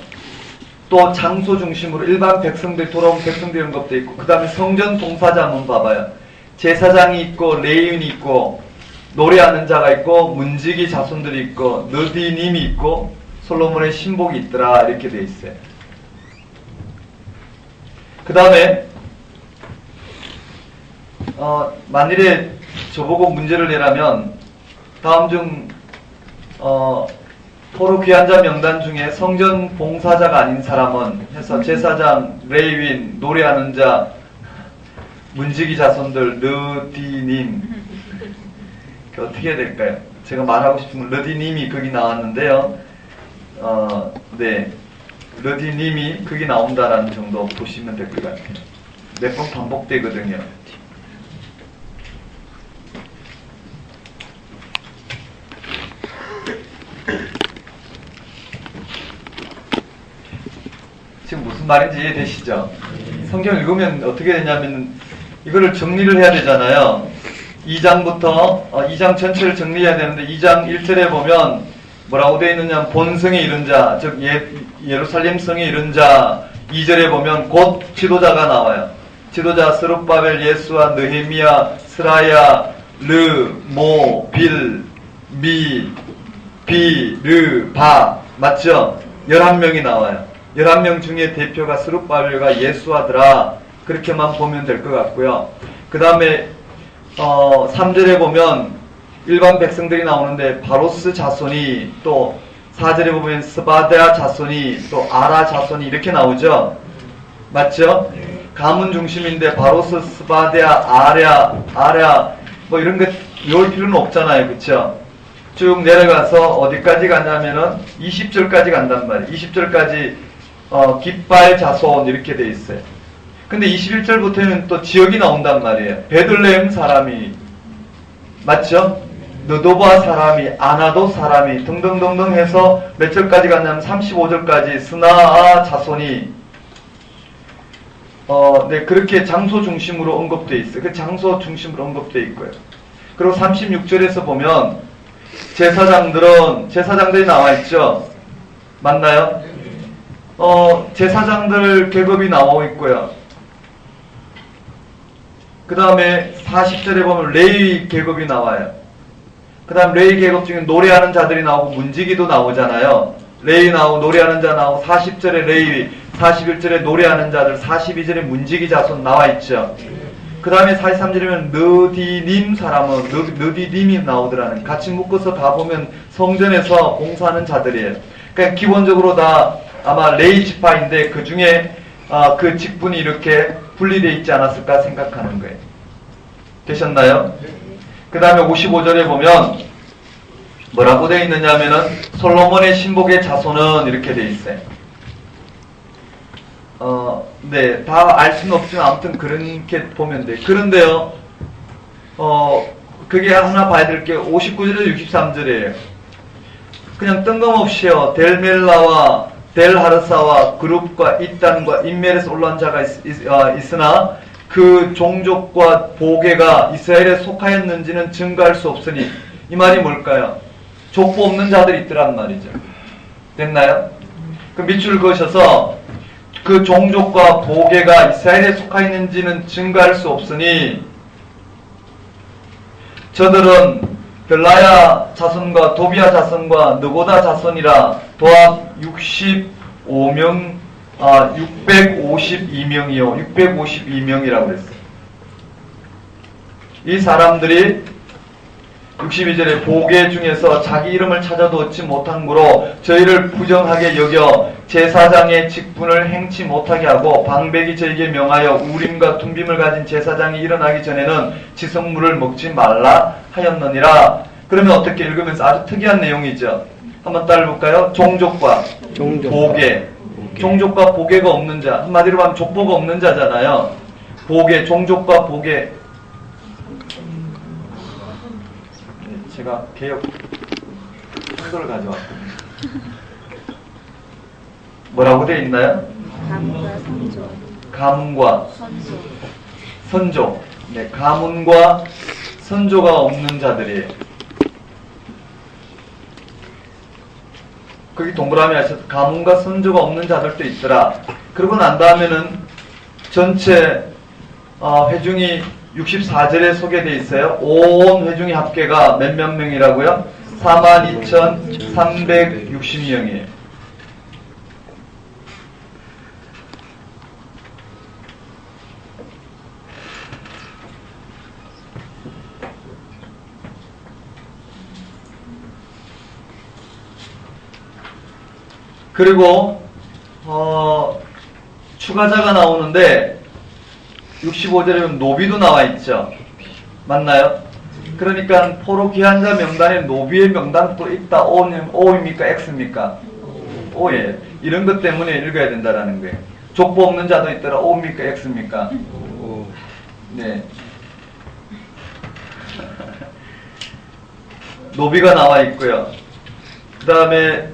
또 장소 중심으로 일반 백성들, 돌아온 백성들이 언급되어 있고, 그 다음에 성전 봉사자 한번 봐봐요. 제사장이 있고, 레위인이 있고, 노래하는 자가 있고, 문지기 자손들이 있고, 느디님이 있고, 솔로몬의 신복이 있더라. 이렇게 되어 있어요. 그 다음에 만일에 저보고 문제를 내라면 다음 중 포로 귀환자 명단 중에 성전 봉사자가 아닌 사람은 해서 제사장, 레위인, 노래하는 자, 문지기 자손들, 르디님 어떻게 해야 될까요? 제가 말하고 싶은 건 르디님이 거기 나왔는데요. 네, 르디님이 거기 나온다라는 정도 보시면 될 것 같아요. 몇 번 반복되거든요. 지금 무슨 말인지 이해되시죠? 성경 읽으면 어떻게 되냐면 이거를 정리를 해야 되잖아요. 2장부터 2장 전체를 정리해야 되는데 2장 1절에 보면 뭐라고 되어 있느냐, 본성에 이른 자, 즉 예루살렘 성에 이른 자. 2절에 보면 곧 지도자가 나와요. 지도자 스룹바벨, 예수아, 느헤미야, 스라야, 르, 모, 빌, 미, 비, 르, 바. 맞죠? 11명이 나와요. 11명 중에 대표가 스룹바벨과 예수아더라. 그렇게만 보면 될 것 같고요. 그 다음에 3절에 보면 일반 백성들이 나오는데 바로스 자손이, 또 4절에 보면 스바데아 자손이, 또 아라 자손이 이렇게 나오죠. 맞죠? 가문 중심인데 바로스, 스바데아, 아랴 뭐 이런 거 외울 필요는 없잖아요. 그쵸? 쭉 내려가서 어디까지 가냐면은 20절까지 간단 말이에요. 20절까지 깃발 자손 이렇게 돼 있어요. 근데 21절부터는 또 지역이 나온단 말이에요. 베들레헴 사람이, 맞죠? 느도바 사람이, 아나도 사람이 등등등등 해서 몇 절까지 갔냐면 35절까지 스나아 자손이 네, 그렇게 장소 중심으로 언급되어 있어요. 그 장소 중심으로 언급되어 있고요. 그리고 36절에서 보면 제사장들이 나와 있죠. 맞나요? 제사장들 계급이 나오고 있고요. 그 다음에 40절에 보면 레위 계급이 나와요. 그 다음 레위 계급 중에 노래하는 자들이 나오고 문지기도 나오잖아요. 레위 나오고 노래하는 자 나오고 40절에 레위, 41절에 노래하는 자들, 42절에 문지기 자손 나와 있죠. 그 다음에 43절이면 느디님 사람은 느디님이 나오더라는, 같이 묶어서 다 보면 성전에서 봉사하는 자들이에요. 그러니까 기본적으로 다 아마 레위 지파인데 그 중에 그 직분이 이렇게 분리되어 있지 않았을까 생각하는 거예요. 되셨나요? 그 다음에 55절에 보면 뭐라고 되어 있느냐 하면은 솔로몬의 신복의 자손은 이렇게 되어 있어요. 네, 다 알 수는 없지만 아무튼 그렇게 보면 돼. 그런데요, 그게 하나 봐야 될 게 59절에서 63절이에요. 그냥 뜬금없이요, 델멜라와 델하르사와 그룹과 이단과 인멜에서 올라온 자가 있으나 그 종족과 보계가 이스라엘에 속하였는지는 증거할 수 없으니, 이 말이 뭘까요? 족보 없는 자들이 있더란 말이죠. 됐나요? 그 밑줄 그으셔서 그 종족과 보계가 이스라엘에 속하 있는지는 증거할 수 없으니 저들은 벨라야 자손과 도비야 자손과 느고다 자손이라 도합 652명이요 652명이라고 그랬어요. 이 사람들이 62절에 보계 중에서 자기 이름을 찾아도 얻지 못한 거로 저희를 부정하게 여겨 제사장의 직분을 행치 못하게 하고 방백이 저에게 명하여 우림과 tum빔을 가진 제사장이 일어나기 전에는 지성물을 먹지 말라 하였느니라. 그러면 어떻게 읽으면서 아주 특이한 내용이죠. 한번 따라볼까요? 종족과 보계. 종족과 보계가 없는 자. 한마디로 하면 족보가 없는 자잖아요. 보계, 종족과 보계. 제가 개혁 한글을 가져왔거든요. 뭐라고 되어 있나요? 가문과 선조. 가문과 선조. 선조. 네, 가문과 선조가 없는 자들이에요. 거기 동그라미 하셔서 가문과 선조가 없는 자들도 있더라. 그러고 난 다음에는 전체 회중이 64절에 소개되어 있어요. 온 회중의 합계가 몇몇 명이라고요? 42,360명이에요. 그리고 추가자가 나오는데 65절에 보면 노비도 나와 있죠. 맞나요? 그러니까 포로 귀환자 명단에 노비의 명단도 있다. O입니까? X입니까? O예요. 이런 것 때문에 읽어야 된다라는 거예요. 족보 없는 자도 있더라. O입니까? X입니까? 네. 노비가 나와 있고요. 그 다음에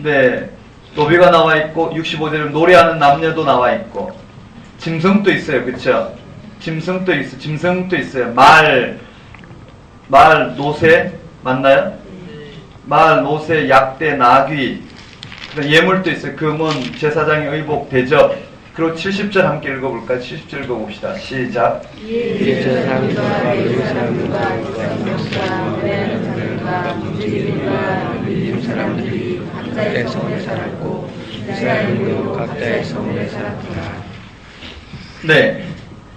네, 노비가 나와 있고 65절에 노래하는 남녀도 나와 있고 짐승도 있어요. 그쵸? 짐승도 있어요. 말, 노새 맞나요? 말, 노새, 약대, 나귀. 예물도 있어요. 금은, 제사장의 의복, 대접. 그리고 70절 함께 읽어볼까요? 70절 읽어봅시다. 시작. 제사장과 예루살렘과 믿음 사람들이 각자의 성에 살았고 이스라엘도 각자의 성에 살았더라. 네.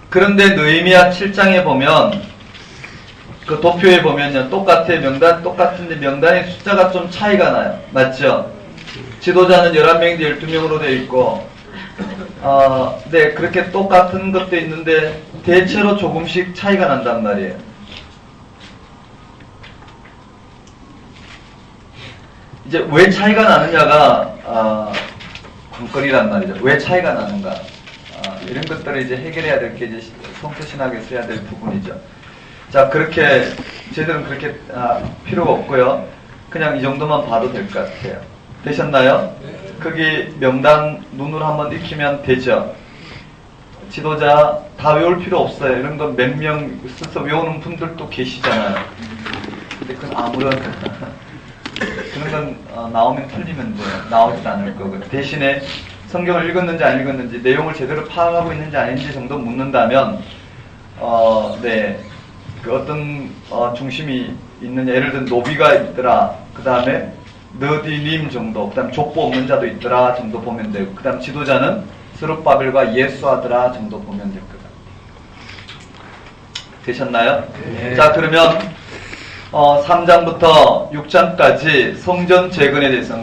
그런데 느헤미야 7장에 보면 그 도표에 보면요. 똑같아요. 명단 똑같은데 명단의 숫자가 좀 차이가 나요. 맞죠? 지도자는 11명인데 12명으로 되어 있고 네. 그렇게 똑같은 것도 있는데 대체로 조금씩 차이가 난단 말이에요. 이제 왜 차이가 나느냐가 관건이란 말이죠. 왜 차이가 나는가? 이런 것들을 이제 해결해야 될 게 이제 성서신학에서 해야 될 부분이죠. 자, 그렇게 저희들은 그렇게 필요가 없고요. 그냥 이 정도만 봐도 될 것 같아요. 되셨나요? 거기 명단 눈으로 한번 익히면 되죠. 지도자 다 외울 필요 없어요. 이런 거 몇 명 써서 외우는 분들도 계시잖아요. 근데 그건 아무런 그런 건 나오면 틀리면 돼요. 나오지도 않을 거고. 대신에 성경을 읽었는지 안 읽었는지, 내용을 제대로 파악하고 있는지 아닌지 정도 묻는다면, 네, 그 어떤 중심이 있느냐. 예를 들어 노비가 있더라. 그 다음에 느디님 정도, 그 다음 족보 없는 자도 있더라 정도 보면 되고, 그 다음 지도자는 스룹바벨과 예수하더라 정도 보면 될 거다. 되셨나요? 네. 자, 그러면 3장부터 6장까지 성전 재건에 대해서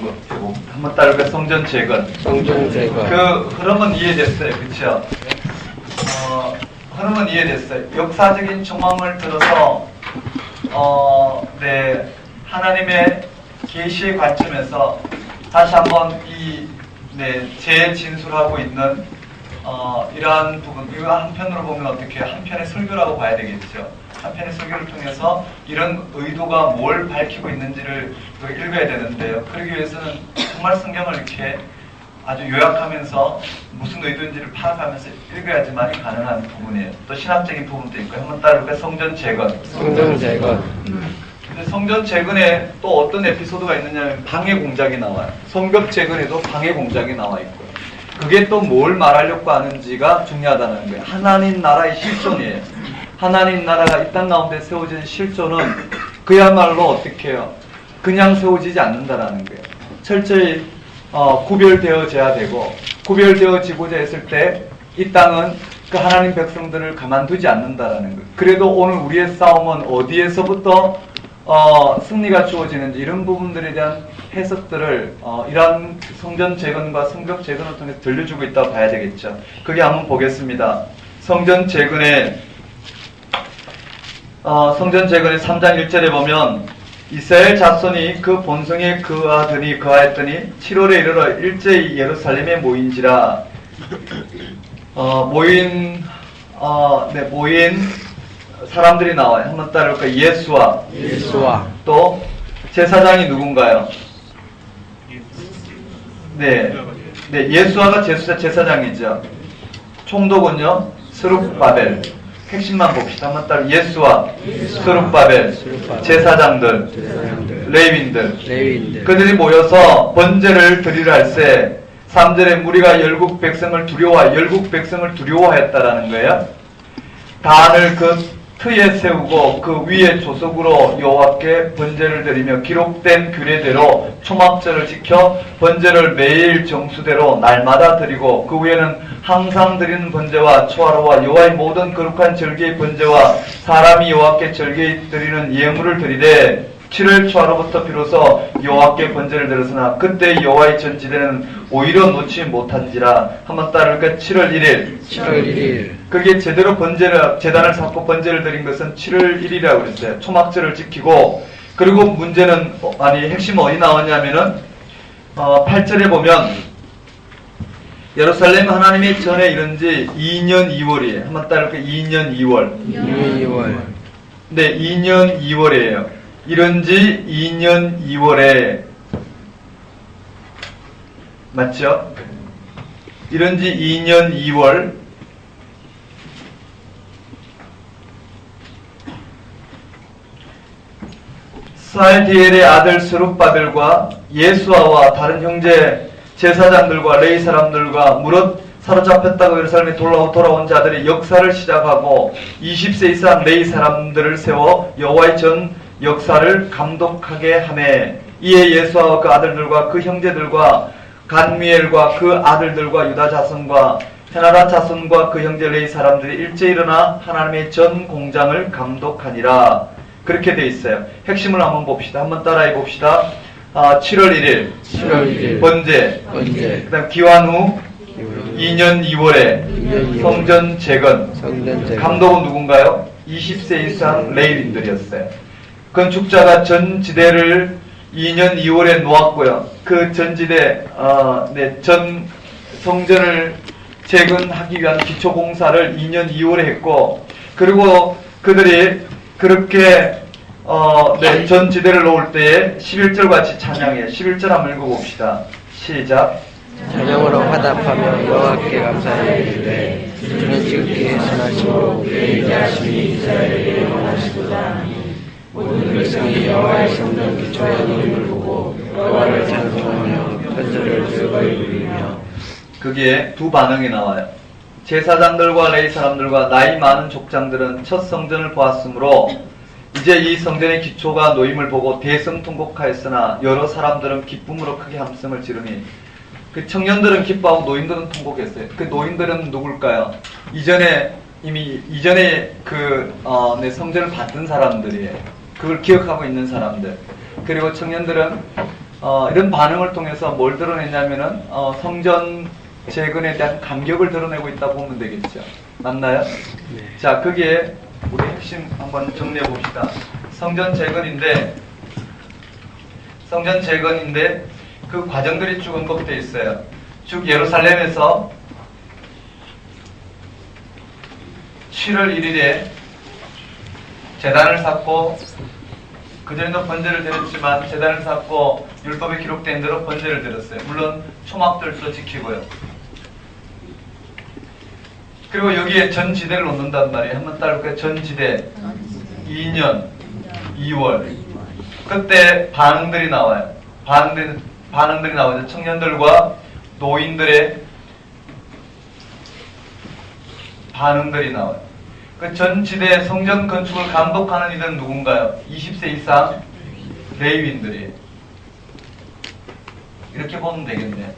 한번 따라볼까요? 성전 재건. 성전 재건. 그 흐름은 이해됐어요. 그쵸? 흐름은 이해됐어요. 역사적인 정황을 들어서 네, 하나님의 계시의 관점에서 다시 한번 재진술하고 있는 이러한 부분, 이거 한편으로 보면 어떻게 한편의 설교라고 봐야 되겠죠. 한편의 설교를 통해서 이런 의도가 뭘 밝히고 있는지를 읽어야 되는데요. 그러기 위해서는 정말 성경을 이렇게 아주 요약하면서 무슨 의도인지를 파악하면서 읽어야지만이 가능한 부분이에요. 또 신학적인 부분도 있고. 한번 따라볼까요? 성전 재건. 성전 재건. 근데 성전 재건에 또 어떤 에피소드가 있느냐면 방해 공작이 나와요. 성벽 재건에도 방해 공작이 나와 있고요. 그게 또 뭘 말하려고 하는지가 중요하다는 거예요. 하나님 나라의 실존이에요. 하나님 나라가 이 땅 가운데 세워진 실존은 그야말로 어떻게 해요? 그냥 세워지지 않는다라는 거예요. 철저히 구별되어져야 되고, 구별되어지고자 했을 때 이 땅은 그 하나님 백성들을 가만두지 않는다라는 거예요. 그래도 오늘 우리의 싸움은 어디에서부터 승리가 주어지는지 이런 부분들에 대한 해석들을 이러한 성전 재건과 성벽 재건을 통해서 들려주고 있다고 봐야 되겠죠. 그게 한번 보겠습니다. 성전 재건의 3장 1절에 보면 이스라엘 자손이 그 본성에 거하였더니 7월에 이르러 일제히 예루살렘에 모인지라. 모인 사람들이 나와요. 한번 따라볼까요? 예수와 또 제사장이 누군가요? 예수아가 제사장이죠. 총독은요? 스룹바벨. 핵심만 봅시다. 한번 따라 예수와 스룹바벨, 제사장들, 레위인들. 그들이 모여서 번제를 드리려 할세 3절에 무리가 열국 백성을 두려워하였다라는 거예요. 단을 그 트에 세우고 그 위에 조석으로 여호와께 번제를 드리며 기록된 규례대로 초막절을 지켜 번제를 매일 정수대로 날마다 드리고 그 위에는 항상 드리는 번제와 초하루와 여호와의 모든 거룩한 절기의 번제와 사람이 여호와께 절기에 드리는 예물을 드리되 7월 초하루부터 비로소 여호와께 번제를 드렸으나 그때 여호와의 전지대는 오히려 놓지 못한지라. 한번 따르니까 7월 1일. 그게 제대로 제단을 쌓고 번제를 드린 것은 7월 1일이라고 그랬어요. 초막절을 지키고, 그리고 문제는, 핵심 어디 나왔냐면은, 8절에 보면, 예루살렘 하나님의 전에 이른 지 2년 2월이에요. 한번 따르니까 2년 2월. 네, 2년 2월이에요. 이른지 2년 2월에 맞죠? 이른지 2년 2월 스알디엘의 아들 스룹바벨과 예수아와 다른 형제 제사장들과 레위 사람들과 무릇 사로잡혔다고 예루살렘에 돌아온 자들이 역사를 시작하고 20세 이상 레위 사람들을 세워 여호와의 전 역사를 감독하게 하매 이에 예수와 그 아들들과 그 형제들과 간미엘과 그 아들들과 유다 자손과 헤나라 자손과 그 형제 레위 사람들이 일제히 일어나 하나님의 전 공장을 감독하니라. 그렇게 돼 있어요. 핵심을 한번 봅시다. 한번 따라해 봅시다. 7월 1일 번제. 그다음 기환 후 2년 2월에 성전 재건. 감독은 누군가요? 20세 이상 레위인들이었어요. 건축자가 전지대를 2년 2월에 놓았고요. 그 전지대, 전 성전을 재건하기 위한 기초공사를 2년 2월에 했고, 그리고 그들이 그렇게, 전지대를 놓을 때에 11절 같이 찬양해요. 11절 한번 읽어봅시다. 시작. 찬양으로 화답하며 여호와께 감사드리되 주는 지극히 선하시고 예의자심이 이스라엘에게 원하시도다. 모든 백성이 여호와의 성전 기초에 노임을 보고 여호와를 찬송하며 편절을 즐거이 부리며. 그게 두 반응이 나와요. 제사장들과 레위 사람들과 나이 많은 족장들은 첫 성전을 보았으므로 이제 이 성전의 기초가 노임을 보고 대성통곡하였으나 여러 사람들은 기쁨으로 크게 함성을 지르니. 그 청년들은 기뻐하고 노인들은 통곡했어요. 그 노인들은 누굴까요? 이전에 내 성전을 받은 사람들이에요. 그걸 기억하고 있는 사람들. 그리고 청년들은 이런 반응을 통해서 뭘 드러냈냐면은 성전 재건에 대한 감격을 드러내고 있다 보면 되겠죠. 맞나요? 네. 자, 그게 우리 핵심 한번 정리해 봅시다. 성전 재건인데 그 과정들이 쭉 언급되어 있어요. 쭉 예루살렘에서 7월 1일에 제단을 쌓고 그전에도 번제를 드렸지만 제단을 쌓고 율법에 기록된 대로 번제를 드렸어요. 물론 초막들도 지키고요. 그리고 여기에 전지대를 놓는단 말이에요. 한번 따라볼까요? 전지대 2년 2월 그때 반응들이 나와요. 반응들이 나오죠. 청년들과 노인들의 반응들이 나와요. 그 전 지대 성전 건축을 감독하는 이들은 누군가요? 20세 이상 레위인들이에요. 이렇게 보면 되겠네요.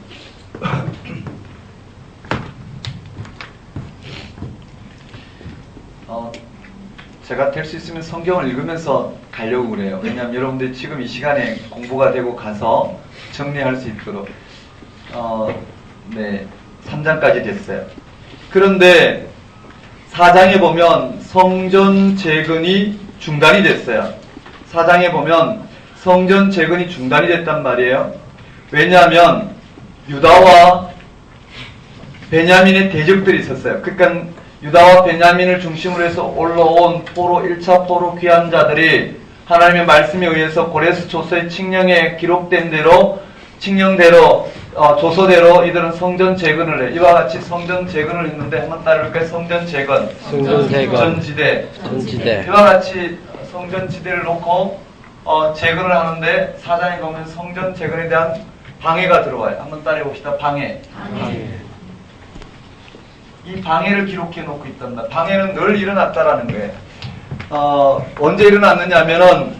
제가 될 수 있으면 성경을 읽으면서 가려고 그래요. 왜냐하면 여러분들 지금 이 시간에 공부가 되고 가서 정리할 수 있도록. 네, 3장까지 됐어요. 그런데 4장에 보면 성전 재건이 중단이 됐어요. 4장에 보면 성전 재건이 중단이 됐단 말이에요. 왜냐하면 유다와 베냐민의 대적들이 있었어요. 그러니까 유다와 베냐민을 중심으로 해서 올라온 포로 1차 포로 귀환자들이 하나님의 말씀에 의해서 고레스 조서의 칙령에 기록된 대로 칙령대로 조서대로 이들은 성전 재건을 해. 이와 같이 성전 재건을 했는데 한번 따라볼까요? 성전 재건, 전지대. 이와 같이 성전 지대를 놓고 재건을 하는데 사장에 보면 성전 재건에 대한 방해가 들어와요. 한번 따라해 봅시다. 방해. 이 방해를 기록해 놓고 있단 말이에요. 방해는 늘 일어났다라는 거예요. 언제 일어났느냐 하면은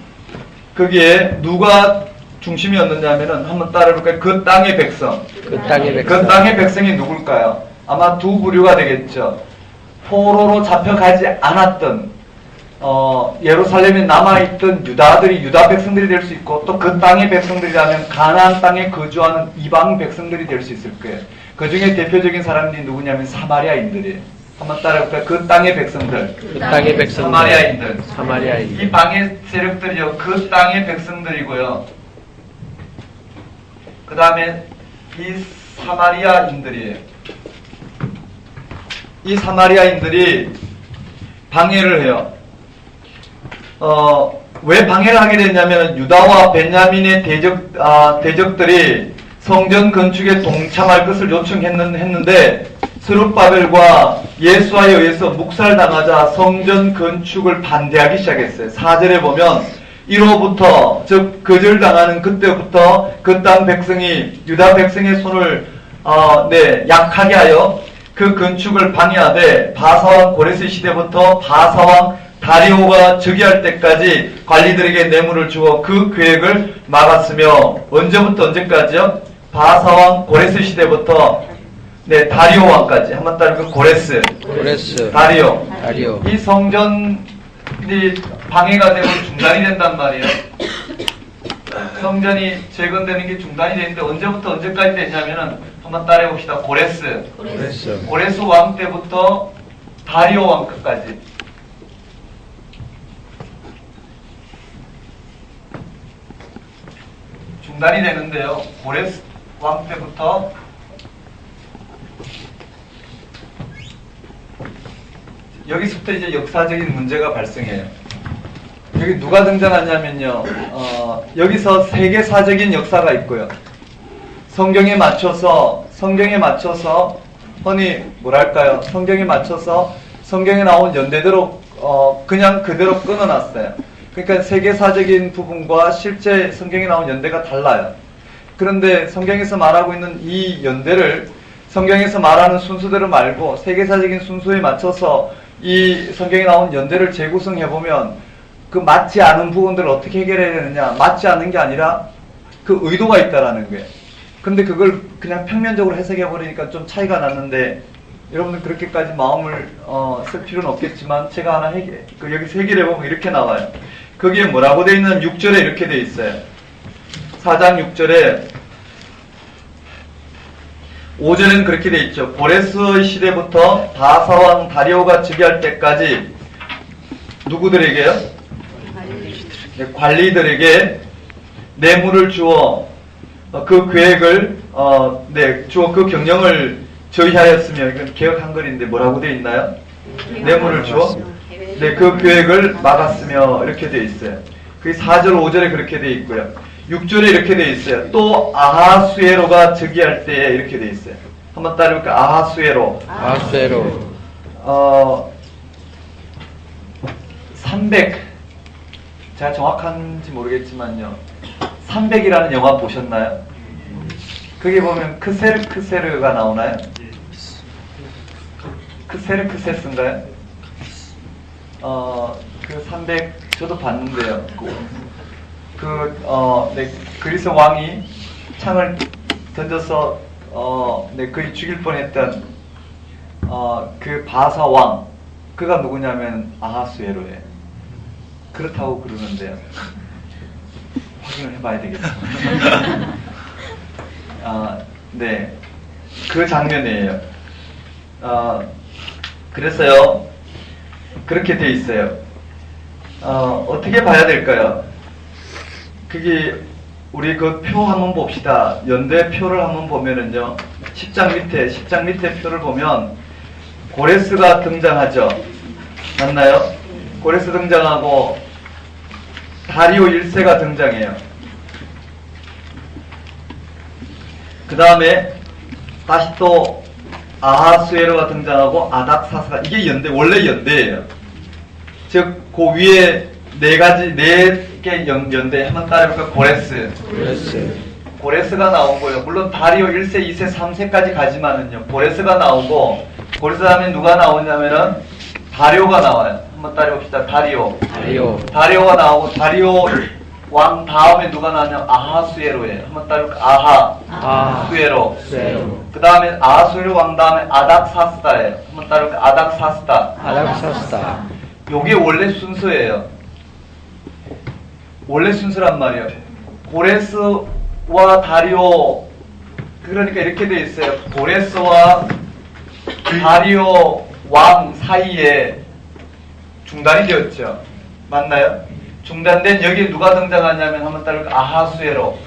거기에 누가 중심이었느냐면은 한번 따라해볼까요? 그 땅의 백성. 그 땅의 백성이 누굴까요? 아마 두 부류가 되겠죠. 포로로 잡혀가지 않았던 예루살렘에 남아있던 유다들이 유다 백성들이 될 수 있고 또 그 땅의 백성들이라면 가나안 땅에 거주하는 이방 백성들이 될 수 있을 거예요. 그 중에 대표적인 사람들이 누구냐면 사마리아인들이에요. 한번 따라해볼까요? 그 땅의 백성들. 사마리아인들. 이 방해 세력들이요. 그 땅의 백성들이고요. 그 다음에 이 사마리아인들이에요. 이 사마리아인들이 방해를 해요. 왜 방해를 하게 됐냐면 유다와 베냐민의 대적들이 성전 건축에 동참할 것을 요청했는데 스룹바벨과 예수아에 의해서 묵살당하자 성전 건축을 반대하기 시작했어요. 4절에 보면 이로부터 즉 거절당하는 그때부터 그 땅 백성이 유다 백성의 손을 약하게 하여 그 건축을 방해하되 바사왕 고레스 시대부터 바사왕 다리오가 즉위할 때까지 관리들에게 뇌물을 주어 그 계획을 막았으며 언제부터 언제까지요? 바사왕 고레스 시대부터 다리오 왕까지 한번 따르고 고레스 다리오 이 성전이 방해가 되고 중단이 된단 말이에요. 성전이 재건되는 게 중단이 되는데 언제부터 언제까지 되냐면은 한번 따라해 봅시다. 고레스 왕 때부터 다리오 왕까지. 중단이 되는데요. 고레스 왕 때부터 여기서부터 이제 역사적인 문제가 발생해요. 여기 누가 등장하냐면요. 여기서 세계사적인 역사가 있고요. 성경에 맞춰서 흔히 뭐랄까요? 성경에 맞춰서 성경에 나온 연대대로 그냥 그대로 끊어놨어요. 그러니까 세계사적인 부분과 실제 성경에 나온 연대가 달라요. 그런데 성경에서 말하고 있는 이 연대를 성경에서 말하는 순서대로 말고 세계사적인 순서에 맞춰서 이 성경에 나온 연대를 재구성해보면 그 맞지 않은 부분들을 어떻게 해결해야 되느냐, 맞지 않는 게 아니라 그 의도가 있다라는 거예요. 근데 그걸 그냥 평면적으로 해석해버리니까 좀 차이가 났는데 여러분들 그렇게까지 마음을 쓸 필요는 없겠지만 제가 하나 여기서 해결해보면 이렇게 나와요. 거기에 뭐라고 돼 있는 6절에 이렇게 돼 있어요. 4장 6절에 5절에는 그렇게 돼 있죠. 고레스의 시대부터 바사왕 다리오가 즉위할 때까지 누구들에게요? 관리들에게 뇌물을 주어 그 계획을 주어 그 경영을 저희하였으며 이건 개혁한 글인데 뭐라고 돼 있나요? 뇌물을 주어 그 계획을 막았으며 이렇게 돼 있어요. 그 4절 5절에 그렇게 돼 있고요. 6절에 이렇게 돼 있어요. 또 아하수에로가 즉위할 때에 이렇게 돼 있어요. 한번 따라해볼까요? 아하수에로 300 제가 정확한지 모르겠지만요. 300이라는 영화 보셨나요? 거기 보면 크세르가 나오나요? 세르크세스인가요? 그 300, 저도 봤는데요. 네, 그리스 왕이 창을 던져서, 네, 거의 죽일 뻔했던, 그 바사 왕, 그가 누구냐면 아하수에로예요. 그렇다고 그러는데요. 확인을 해봐야 되겠습니다. 네. 그 장면이에요. 그래서요, 그렇게 돼 있어요. 어떻게 봐야 될까요? 그게, 우리 그 표 한번 봅시다. 연대 표를 한번 보면은요, 10장 밑에 표를 보면, 고레스가 등장하죠. 맞나요? 고레스 등장하고, 다리오 1세가 등장해요. 그 다음에 다시 또 아하수에로가 등장하고 아닥사스가, 이게 연대, 원래 연대예요. 즉, 그 위에 네 개 연대 한번 따라해볼까요? 고레스가 나오고요. 물론 다리오 1세, 2세, 3세까지 가지만은요, 고레스가 나오고, 고레스 다음에 누가 나오냐면은 다리오가 나와요. 한번 따라해봅시다. 다리오가 나오고, 다리오 왕 다음에 누가 나왔냐? 아하수에로예요. 한번 따라해볼까요? 아하수에로. 그 다음에 아하수에로 왕 다음에 아닥사스다예요. 한번 따라해볼까요? 아닥사스다. 요게 원래 순서예요. 원래 순서란 말이에요. 고레스와 다리오, 그러니까 이렇게 돼 있어요. 고레스와 다리오 왕 사이에 중단이 되었죠. 맞나요? 중단된 여기에 누가 등장하냐면 한번 따라볼까요? 아하수에로.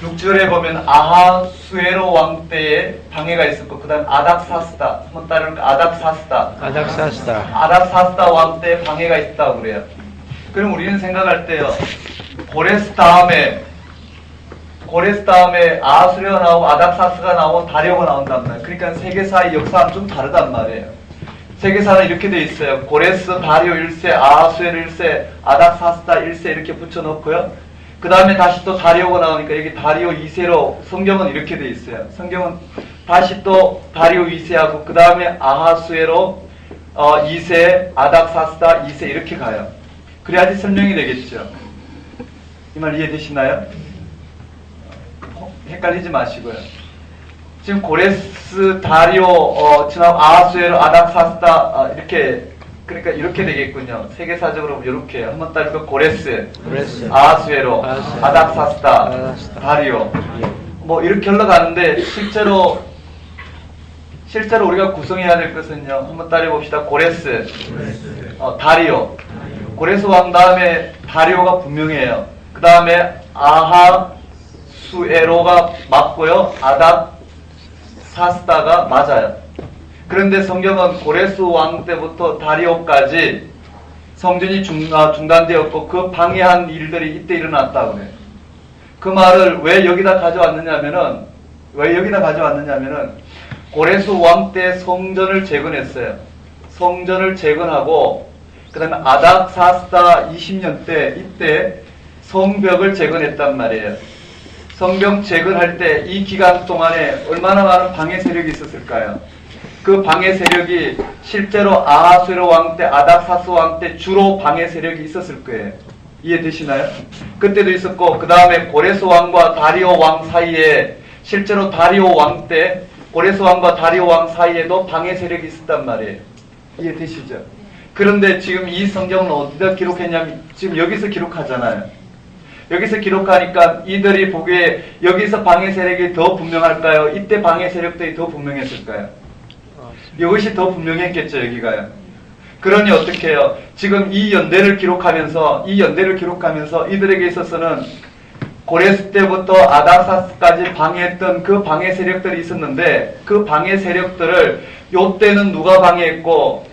6절에 보면 아하수에로 왕 때에 방해가 있었고, 그 다음 아닥사스다. 한번 따라볼까요? 아닥사스다 왕 때에 방해가 있다고 그래요. 그럼 우리는 생각할 때요, 고레스 다음에 아하수에로가 나오고 아닥사스가 나오고 다리오가 나온단 말이에요. 그러니까 세계사의 역사는 좀 다르단 말이에요. 세계사는 이렇게 돼 있어요. 고레스, 다리오 1세, 아하수에로 1세, 아닥사스다 1세 이렇게 붙여놓고요. 그 다음에 다시 또 다리오가 나오니까 여기 다리오 2세로 성경은 이렇게 돼 있어요. 성경은 다시 또 다리오 2세하고 그 다음에 아하수에로 2세, 아닥사스다 2세 이렇게 가요. 그래야지 설명이 되겠죠. 이 말 이해되시나요? 헷갈리지 마시고요. 지금 고레스, 다리오, 지나고 아하수에로, 아닥사스다 이렇게, 그러니까 이렇게 되겠군요. 세계사적으로 이렇게 한번 따르고 고레스, 아하수에로, 아닥사스다, 다리오 뭐 이렇게 흘러가는데 실제로 우리가 구성해야 될 것은요. 한번 따라 봅시다. 고레스, 다리오. 고레스 왕 다음에 다리오가 분명해요. 그 다음에 아하수에로가 맞고요. 아닥사스다가 맞아요. 그런데 성경은 고레스 왕 때부터 다리오까지 성전이 중단되었고 그 방해한 일들이 이때 일어났다고 그래요. 그 말을 왜 여기다 가져왔느냐면은 고레스 왕 때 성전을 재건했어요. 성전을 재건하고 그 다음에 아닥사스다 20년 때 이때 성벽을 재건했단 말이에요. 성벽 재건할 때 이 기간 동안에 얼마나 많은 방해 세력이 있었을까요? 그 방해 세력이 실제로 아하수에로 왕 때, 아닥사스 왕 때 주로 방해 세력이 있었을 거예요. 이해되시나요? 그때도 있었고 그 다음에 고레스 왕과 다리오 왕 사이에 실제로 다리오 왕 때 고레스 왕과 다리오 왕 사이에도 방해 세력이 있었단 말이에요. 이해되시죠? 그런데 지금 이 성경은 어디다 기록했냐면 지금 여기서 기록하잖아요. 여기서 기록하니까 이들이 보기에 여기서 방해 세력이 더 분명할까요? 이때 방해 세력들이 더 분명했을까요? 이것이 더 분명했겠죠, 여기가요. 그러니 어떻게 해요? 지금 이 연대를 기록하면서 이들에게 있어서는 고레스 때부터 아닥사스까지 방해했던 그 방해 세력들이 있었는데 그 방해 세력들을 요때는 누가 방해했고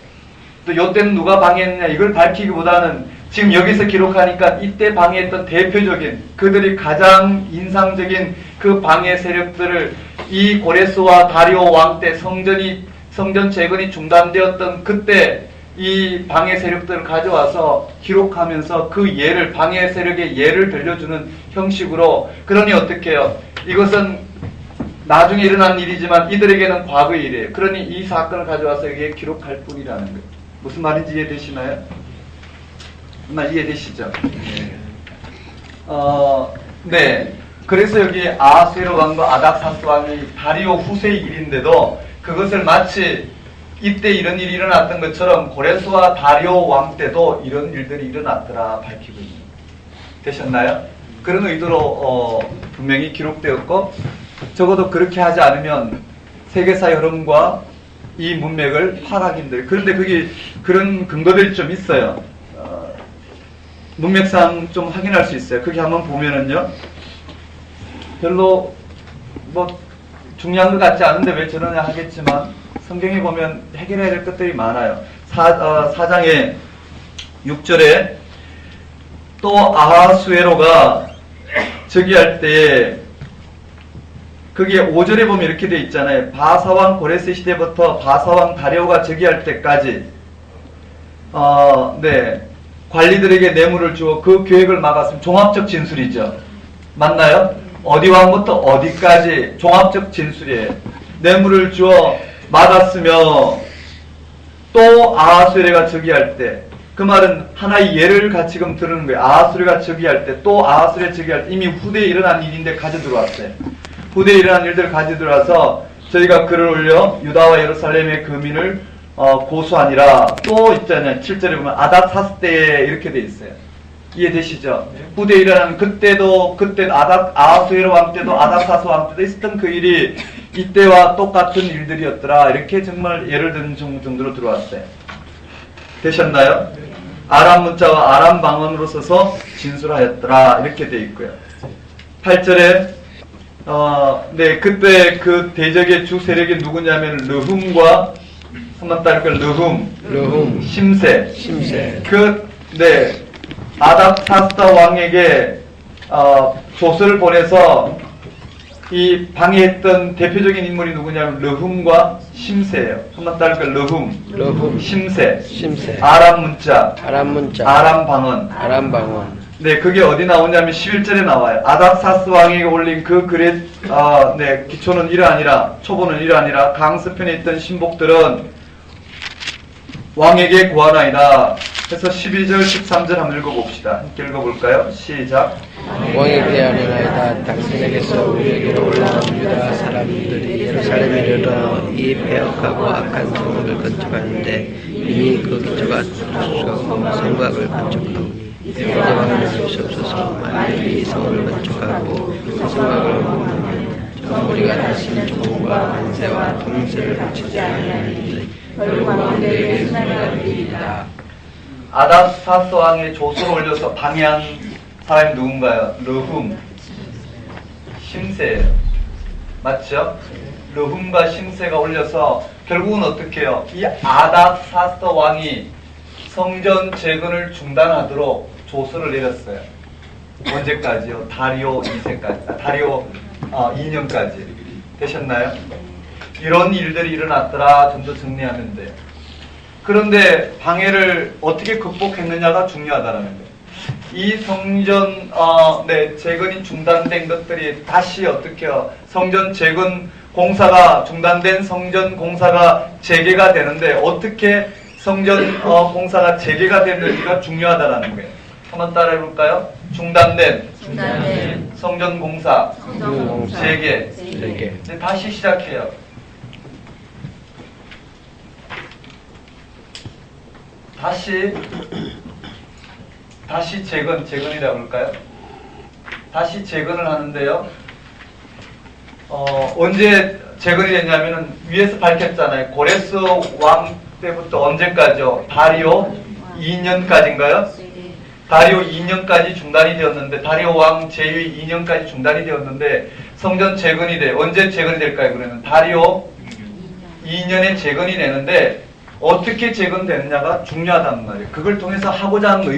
또 요때는 누가 방해했느냐 이걸 밝히기보다는 지금 여기서 기록하니까 이때 방해했던 대표적인 그들이 가장 인상적인 그 방해 세력들을 이 고레스와 다리오 왕 때 성전 재건이 중단되었던 그때 이 방해 세력들을 가져와서 기록하면서 그 예를 방해 세력의 예를 들려주는 형식으로 그러니 어떻게 해요? 이것은 나중에 일어난 일이지만 이들에게는 과거의 일이에요. 그러니 이 사건을 가져와서 여기에 기록할 뿐이라는 거예요. 무슨 말인지 이해되시나요? 이해되시죠? 네. 그래서 여기 아하수에로 왕과 아닥사스 왕이 다리오 후세의 일인데도 그것을 마치 이때 이런 일이 일어났던 것처럼 고레스와 다리오 왕 때도 이런 일들이 일어났더라 밝히고 있는 되셨나요? 그런 의도로 분명히 기록되었고 적어도 그렇게 하지 않으면 세계사의 흐름과 이 문맥을 파악하기 힘들어요. 그런데 그게 그런 근거들이 좀 있어요. 문맥상 좀 확인할 수 있어요. 그게 한번 보면은요. 별로 뭐 중요한 것 같지 않은데 왜 저러냐 하겠지만 성경에 보면 해결해야 될 것들이 많아요. 4장의 6절에 또 아하수에로가 즉위할 때에 그게 5절에 보면 이렇게 돼 있잖아요. 바사왕 고레스 시대부터 바사왕 다리오가 즉위할 때까지 관리들에게 뇌물을 주어 그 계획을 막았으면 종합적 진술이죠. 맞나요? 어디 왕부터 어디까지 종합적 진술이에요. 뇌물을 주어 막았으며 또 아하수에로가 즉위할 때 그 말은 하나의 예를 지금 들은 거예요. 아하수에로가 즉위할 때 또 아하수에로 즉위할 때 이미 후대에 일어난 일인데 가져 들어왔어요. 후대에 일어난 일들을 가져 들어와서 저희가 글을 올려 유다와 예루살렘의 거민을 고소하니라. 또 있잖아요. 7절에 보면 아닥사스 때에 이렇게 돼 있어요. 이해되시죠? 후대에 일어난 그때 아하수에로 왕 때도 아닥사스 왕 때도 있었던 그 일이 이때와 똑같은 일들이었더라. 이렇게 정말 예를 드는 정도로 들어왔어요. 되셨나요? 아람 문자와 아람 방언으로 써서 진술하였더라. 이렇게 돼 있고요. 8절에 그때 그 대적의 주 세력이 누구냐면 르훔과 한번 따를까 르훔, 심세. 아닥사스 왕에게 조서를 보내서 이 방해했던 대표적인 인물이 누구냐면 르훔과 심세예요. 한번 따를까 르훔, 심세. 아람 문자, 아람 방언. 네, 그게 어디 나오냐면 11절에 나와요. 아닥사스 왕에게 올린 그 글의 기초는 초보는 이러하니라. 강서편에 있던 신복들은 왕에게 구하나이다. 그래서 12절, 13절 한번 읽어봅시다. 함께 읽어볼까요? 시작. 왕에게 아뢰나이다. 당신에게서 우리에게로 올라온 유다 사람들이 예루살렘에 이르러 이 폐역하고 악한 성읍을 건축하는데 이미 그 기초가 수수하고 성곽을 건축하오니 이제 왕을 주시옵소서. 만일 이 성읍을 건축하고 그 성곽을 옮기면 우리가 다시는 조공과 관세와 통세를 바치지 아니하리니 결국 왕들에게 수나가 되리이다. 아닥사스 왕의 조서를 올려서 방해한 사람이 누군가요? 르훔, 심세예요. 맞죠? 르훔과 심세가 올려서 결국은 어떻게 해요? 이 아닥사스 왕이 성전 재건을 중단하도록 조서를 내렸어요. 언제까지요? 다리오 2세까지. 다리오 2년까지. 되셨나요? 이런 일들이 일어났더라 정도 정리하면 돼요. 그런데 방해를 어떻게 극복했느냐가 중요하다는 거예요. 이 성전 재건이 중단된 것들이 다시 어떻게 해요? 성전 재건 공사가 중단된 성전 공사가 재개가 되는데 어떻게 성전 공사가 재개가 됐는지가 중요하다는 거예요. 한번 따라해 볼까요? 중단된 성전 공사 재개. 네, 다시 시작해요. 다시 재건이라고 할까요? 다시 재건을 하는데요. 언제 재건이 됐냐면은 위에서 밝혔잖아요. 고레스 왕 때부터 언제까지요? 다리오 2년까지인가요? 다리오 2년까지 중단이 되었는데, 다리오 왕 제위 2년까지 중단이 되었는데 성전 재건이 돼. 언제 재건이 될까요? 그러면 다리오 2년에 재건이 되는데 어떻게 재건되느냐가 중요하단 말이에요. 그걸 통해서 하고자 하는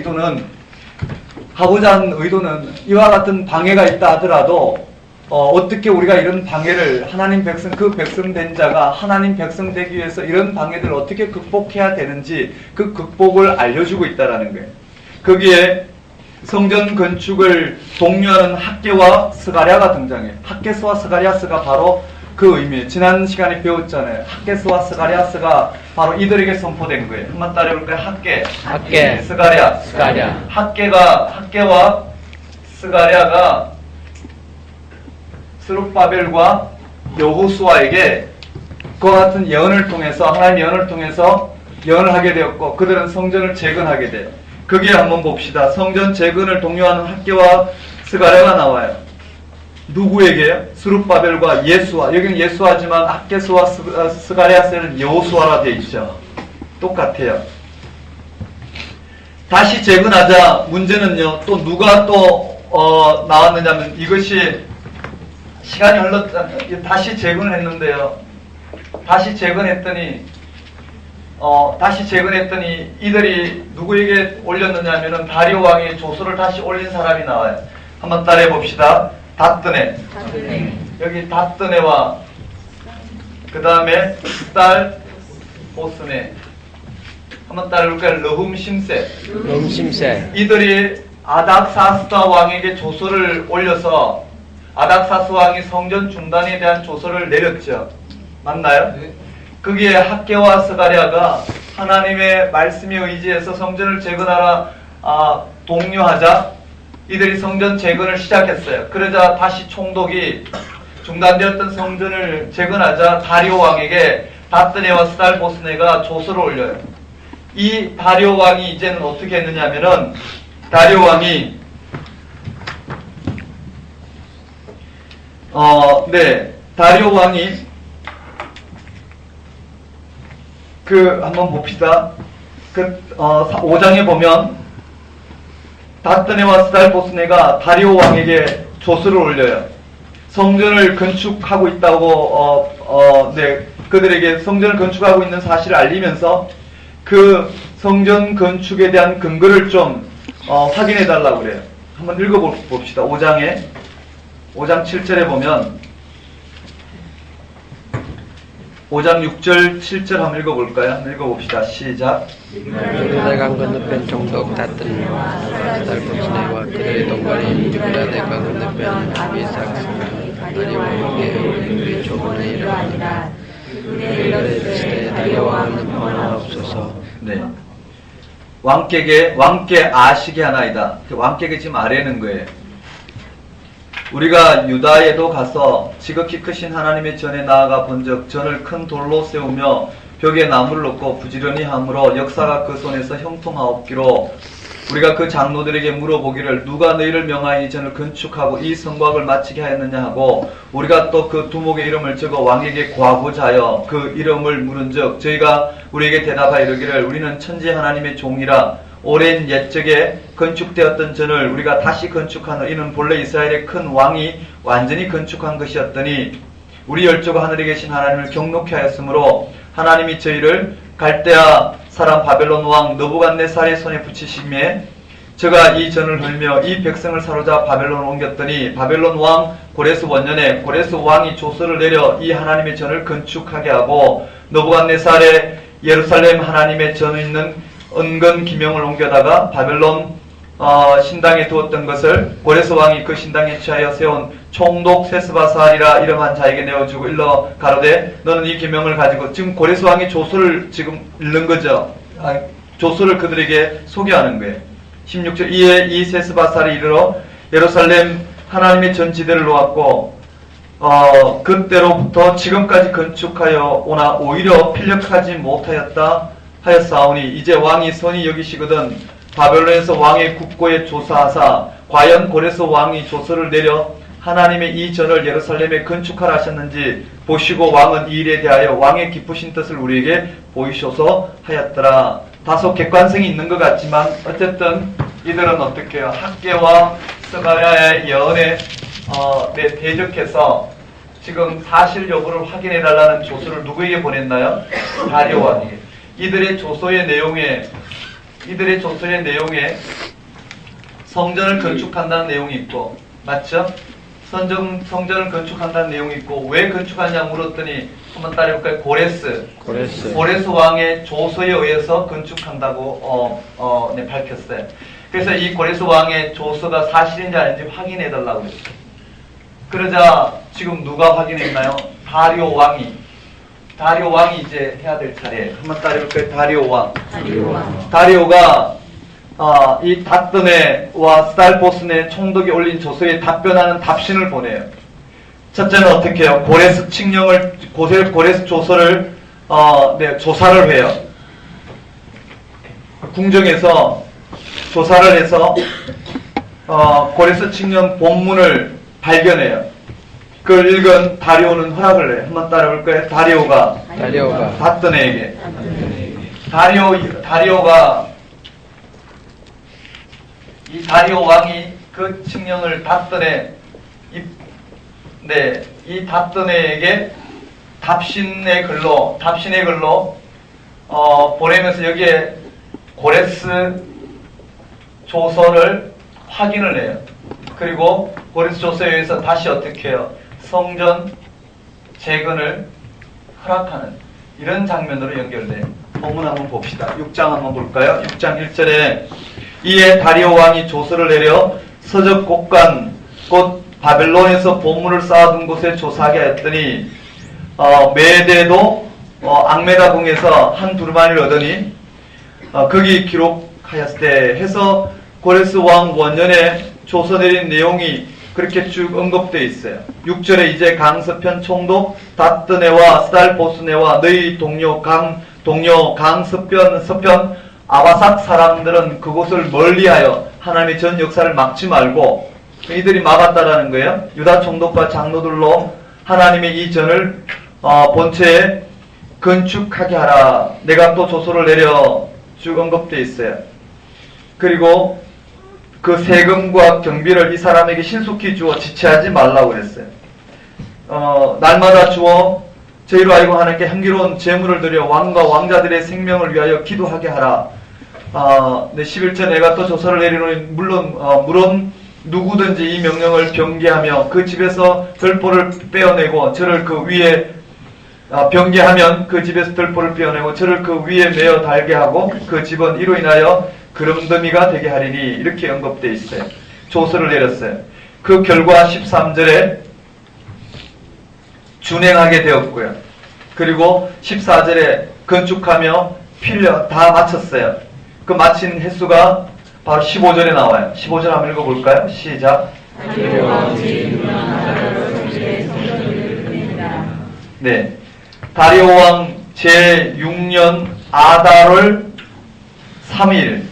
의도는 이와 같은 방해가 있다 하더라도 어떻게 우리가 이런 방해를 하나님 백성, 그 백성 된 자가 하나님 백성 되기 위해서 이런 방해들을 어떻게 극복해야 되는지 그 극복을 알려주고 있다라는 거예요. 거기에 성전 건축을 독려하는 학개와 스가랴가 등장해요. 학개스와 스가랴스가 바로 그 의미예요. 지난 시간에 배웠잖아요. 학개스와 스가랴스가 바로 이들에게 선포된 거예요. 한번 따라해볼까요? 학개, 스가랴. 스가랴. 학개와 스가랴가 스룹바벨과 여호수아에게 그와 같은 예언을 통해서, 하나님의 예언을 통해서 예언을 하게 되었고, 그들은 성전을 재건하게 돼요. 거기에 한번 봅시다. 성전 재건을 독려하는 학개와 스가랴가 나와요. 누구에게요? 스룹바벨과 예수아. 여기는 예수아지만 학개스와 스가랴스는 여호수아라 되어 있죠. 똑같아요. 다시 재건하자. 문제는요, 또 누가 또 나왔느냐면, 이것이 시간이 흘렀잖아요. 다시 재건을 했는데요. 다시 재건했더니 이들이 누구에게 올렸느냐 하면은 다리오 왕의 조서를 다시 올린 사람이 나와요. 한번 따라해 봅시다. 다뜨네. 여기 다뜨네와 그 다음에 스달 보스네. 한번 따라해 볼까요? 르훔심세. 이들이 아닥사스다 왕에게 조서를 올려서 아닥사스 왕이 성전 중단에 대한 조서를 내렸죠. 맞나요? 네. 거기에 학개와 스가랴가 하나님의 말씀에 의지해서 성전을 재건하라 독려하자 이들이 성전 재건을 시작했어요. 그러자 다시 총독이 중단되었던 성전을 재건하자 다리오 왕에게 다뜨네와 스달보스네가 조서를 올려요. 이 다리오 왕이 이제는 어떻게 했느냐면은 다리오 왕이 다리오 왕이 한번 봅시다. 5장에 보면 다뜨네와 스달보스네가 다리오 왕에게 조서를 올려요. 성전을 건축하고 있다고 그들에게 성전을 건축하고 있는 사실을 알리면서 그 성전 건축에 대한 근거를 좀 확인해 달라고 그래요. 한번 읽어봅시다. 5장 7절에 보면 5장 6절 7절 한번 읽어볼까요? 한번 읽어봅시다. 시작. 요르단 건너편 총독 다뜨네와 스달보스네와 그들의 동반인 요르단 건너편 아비삭스가 다리오 왕에게 우리 조문에 이르니라. 이르시되 다리오 왕은 평안하옵소서. 네. 왕께 아시게 하나이다. 왕께 지금 아뢰는 거예요. 우리가 유다에도 가서 지극히 크신 하나님의 전에 나아가 본즉 전을 큰 돌로 세우며 벽에 나무를 놓고 부지런히 함으로 역사가 그 손에서 형통하옵기로 우리가 그 장로들에게 물어보기를 누가 너희를 명하여 이 전을 건축하고 이 성곽을 마치게 하였느냐 하고 우리가 또 그 두목의 이름을 적어 왕에게 구하고자 하여 그 이름을 물은즉 저희가 우리에게 대답하여 이르기를 우리는 천지 하나님의 종이라 오랜 옛적에 건축되었던 전을 우리가 다시 건축하는 이는 본래 이스라엘의 큰 왕이 완전히 건축한 것이었더니 우리 열조가 하늘에 계신 하나님을 경록케 하였으므로 하나님이 저희를 갈대아 사람 바벨론 왕 느부갓네살의 손에 붙이심에 저가 이 전을 흘며 이 백성을 사로잡아 바벨론으로 옮겼더니 바벨론 왕 고레스 원년에 고레스 왕이 조서를 내려 이 하나님의 전을 건축하게 하고 느부갓네살의 예루살렘 하나님의 전에 있는 은근 기명을 옮겨다가 바벨론 신당에 두었던 것을 고레스 왕이 그 신당에 취하여 세운 총독 세스바살이라 이름한 자에게 내어주고 일러 가로되 너는 이 기명을 가지고 지금 고레스 왕이 조서를 지금 읽는 거죠. 조서를 그들에게 소개하는 거예요. 16절 이에 이 세스바살이 이르러 예루살렘 하나님의 전지대를 놓았고 그때로부터 지금까지 건축하여 오나 오히려 필력하지 못하였다 하였사오니 이제 왕이 선히 여기시거든 바벨론에서 왕의 국고에 조사하사 과연 고레스 왕이 조서를 내려 하나님의 이 전을 예루살렘에 건축하라 하셨는지 보시고 왕은 이 일에 대하여 왕의 기쁘신 뜻을 우리에게 보이셔서 하였더라. 다소 객관성이 있는 것 같지만 어쨌든 이들은 어떻게 해요? 학개와 스가랴의 예언에 대적해서 지금 사실 여부를 확인해 달라는 조서를 누구에게 보냈나요? 다리오 왕에게. 이들의 조서의 내용에 성전을 건축한다는 내용이 있고, 맞죠? 성전을 건축한다는 내용이 있고, 왜 건축하냐 물었더니, 한번 따라해볼까요? 고레스 왕의 조서에 의해서 건축한다고, 밝혔어요. 그래서 이 고레스 왕의 조서가 사실인지 아닌지 확인해 달라고 그랬어요. 그러자 지금 누가 확인했나요? 다리오 왕이 이제 해야 될 차례. 한번 따라해볼까요? 다리오 왕. 다리오가 이 닷드네와 스달보스네 총독이 올린 조서에 답변하는 답신을 보내요. 첫째는 어떻게 해요? 고레스 칙령을, 고레스 조서를, 조사를 해요. 궁정에서 조사를 해서, 고레스 칙령 본문을 발견해요. 그걸 읽은 다리오는 허락을 해요. 한번 따라볼까요? 다리오가 닷드네에게. 이 다리오 왕이 그 칙령을 이 닷드네에게 답신의 글로 보내면서 여기에 고레스 조서를 확인을 해요. 그리고 고레스 조서에 의해서 다시 어떻게 해요? 성전 재건을 허락하는 이런 장면으로 연결돼요. 본문 한번 봅시다. 6장 한번 볼까요? 6장 1절에 이에 다리오 왕이 조서를 내려 서적 곡간 곧 바벨론에서 보물을 쌓아둔 곳에 조사하게 했더니 메대도 앙메다궁에서 한 두루마리를 얻으니 거기 기록하였을 때 해서 고레스 왕 원년에 조서 내린 내용이 그렇게 쭉 언급되어 있어요. 6절에 이제 강서편 총독 닷드네와 스달보스네와 너희 동료 강서편 아바삭 사람들은 그곳을 멀리하여 하나님의 전 역사를 막지 말고 이들이 막았다라는 거예요. 유다 총독과 장로들로 하나님의 이 전을 본체에 건축하게 하라. 내가 또 조서를 내려 쭉 언급되어 있어요. 그리고 그 세금과 경비를 이 사람에게 신속히 주어 지체하지 말라고 그랬어요. 날마다 주어 저희로 알고 하나님께 향기로운 제물을 드려 왕과 왕자들의 생명을 위하여 기도하게 하라. 11절 내가 또 조서를 내리노니 물론 누구든지 이 명령을 변개하며 그 집에서 들보를 빼어내고 저를 그 위에 변개하면 그 집에서 들보를 빼어내고 저를 그 위에 메어 달게 하고 그 집은 이로 인하여 그름더미가 되게 하리니 이렇게 언급되어 있어요. 조서를 내렸어요. 그 결과 13절에 준행하게 되었고요. 그리고 14절에 건축하며 필려 다 마쳤어요. 그 마친 횟수가 바로 15절에 나와요. 15절 한번 읽어볼까요? 시작. 네, 다리오 왕 제6년 아달월 3일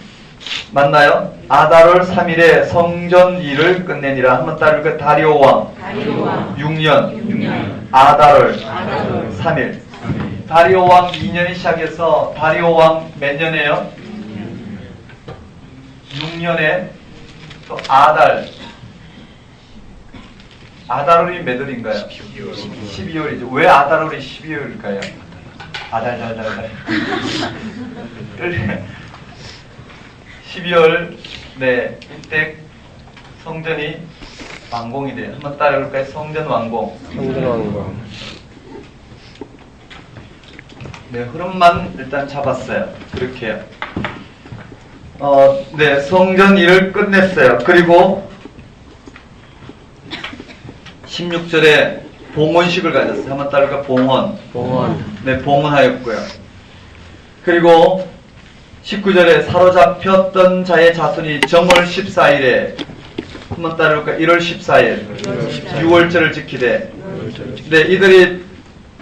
맞나요? 아달월 3일에 성전 일을 끝내니라. 한번 따르니까 다리오 왕 6년 아달월 3일. 다리오 왕 2년이 시작해서 다리오 왕 몇 년에요? 6년에 또 아달월이 몇 월인가요? 12월이죠. 왜 아달월이 12월일까요? 아달달달달 12월 네 이때 성전이 완공이 돼요. 한번 따라해볼까요? 성전 완공. 네, 흐름만 일단 잡았어요. 그렇게 해요. 네, 성전 일을 끝냈어요. 그리고 16절에 봉헌식을 가졌어요. 한번 따라할까? 봉헌. 네, 봉헌하였고요. 그리고 19절에 사로잡혔던 자의 자손이 정월 14일에 한번 따라할까? 1월 14일 6월절을 지키되 네, 이들이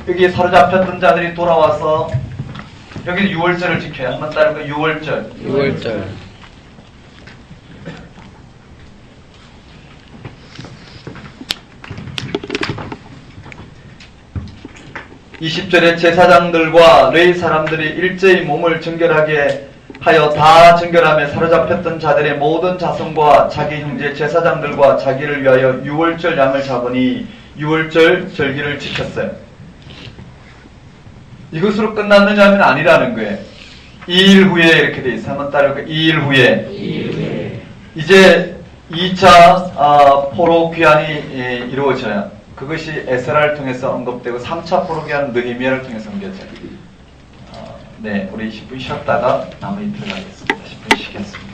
여기 사로잡혔던 자들이 돌아와서 여기는 6월절을 지켜요. 한번 따라할까? 6월절 20절에 제사장들과 레위 사람들이 일제히 몸을 정결하게 하여 다 정결함에 사로잡혔던 자들의 모든 자손과 자기 형제 제사장들과 자기를 위하여 6월절 양을 잡으니 6월절 절기를 지켰어요. 이것으로 끝났느냐 하면 아니라는 거예요. 2일 후에 이렇게 돼 있어요. 한번 따라해볼까요? 2일 후에 이제 2차 포로 귀환이 이루어져요. 그것이 에스라를 통해서 언급되고 3차 포로 귀환은 느헤미야를 통해서 언급돼요. 네, 우리 10분 쉬었다가 나머지 들어가겠습니다. 10분 쉬겠습니다.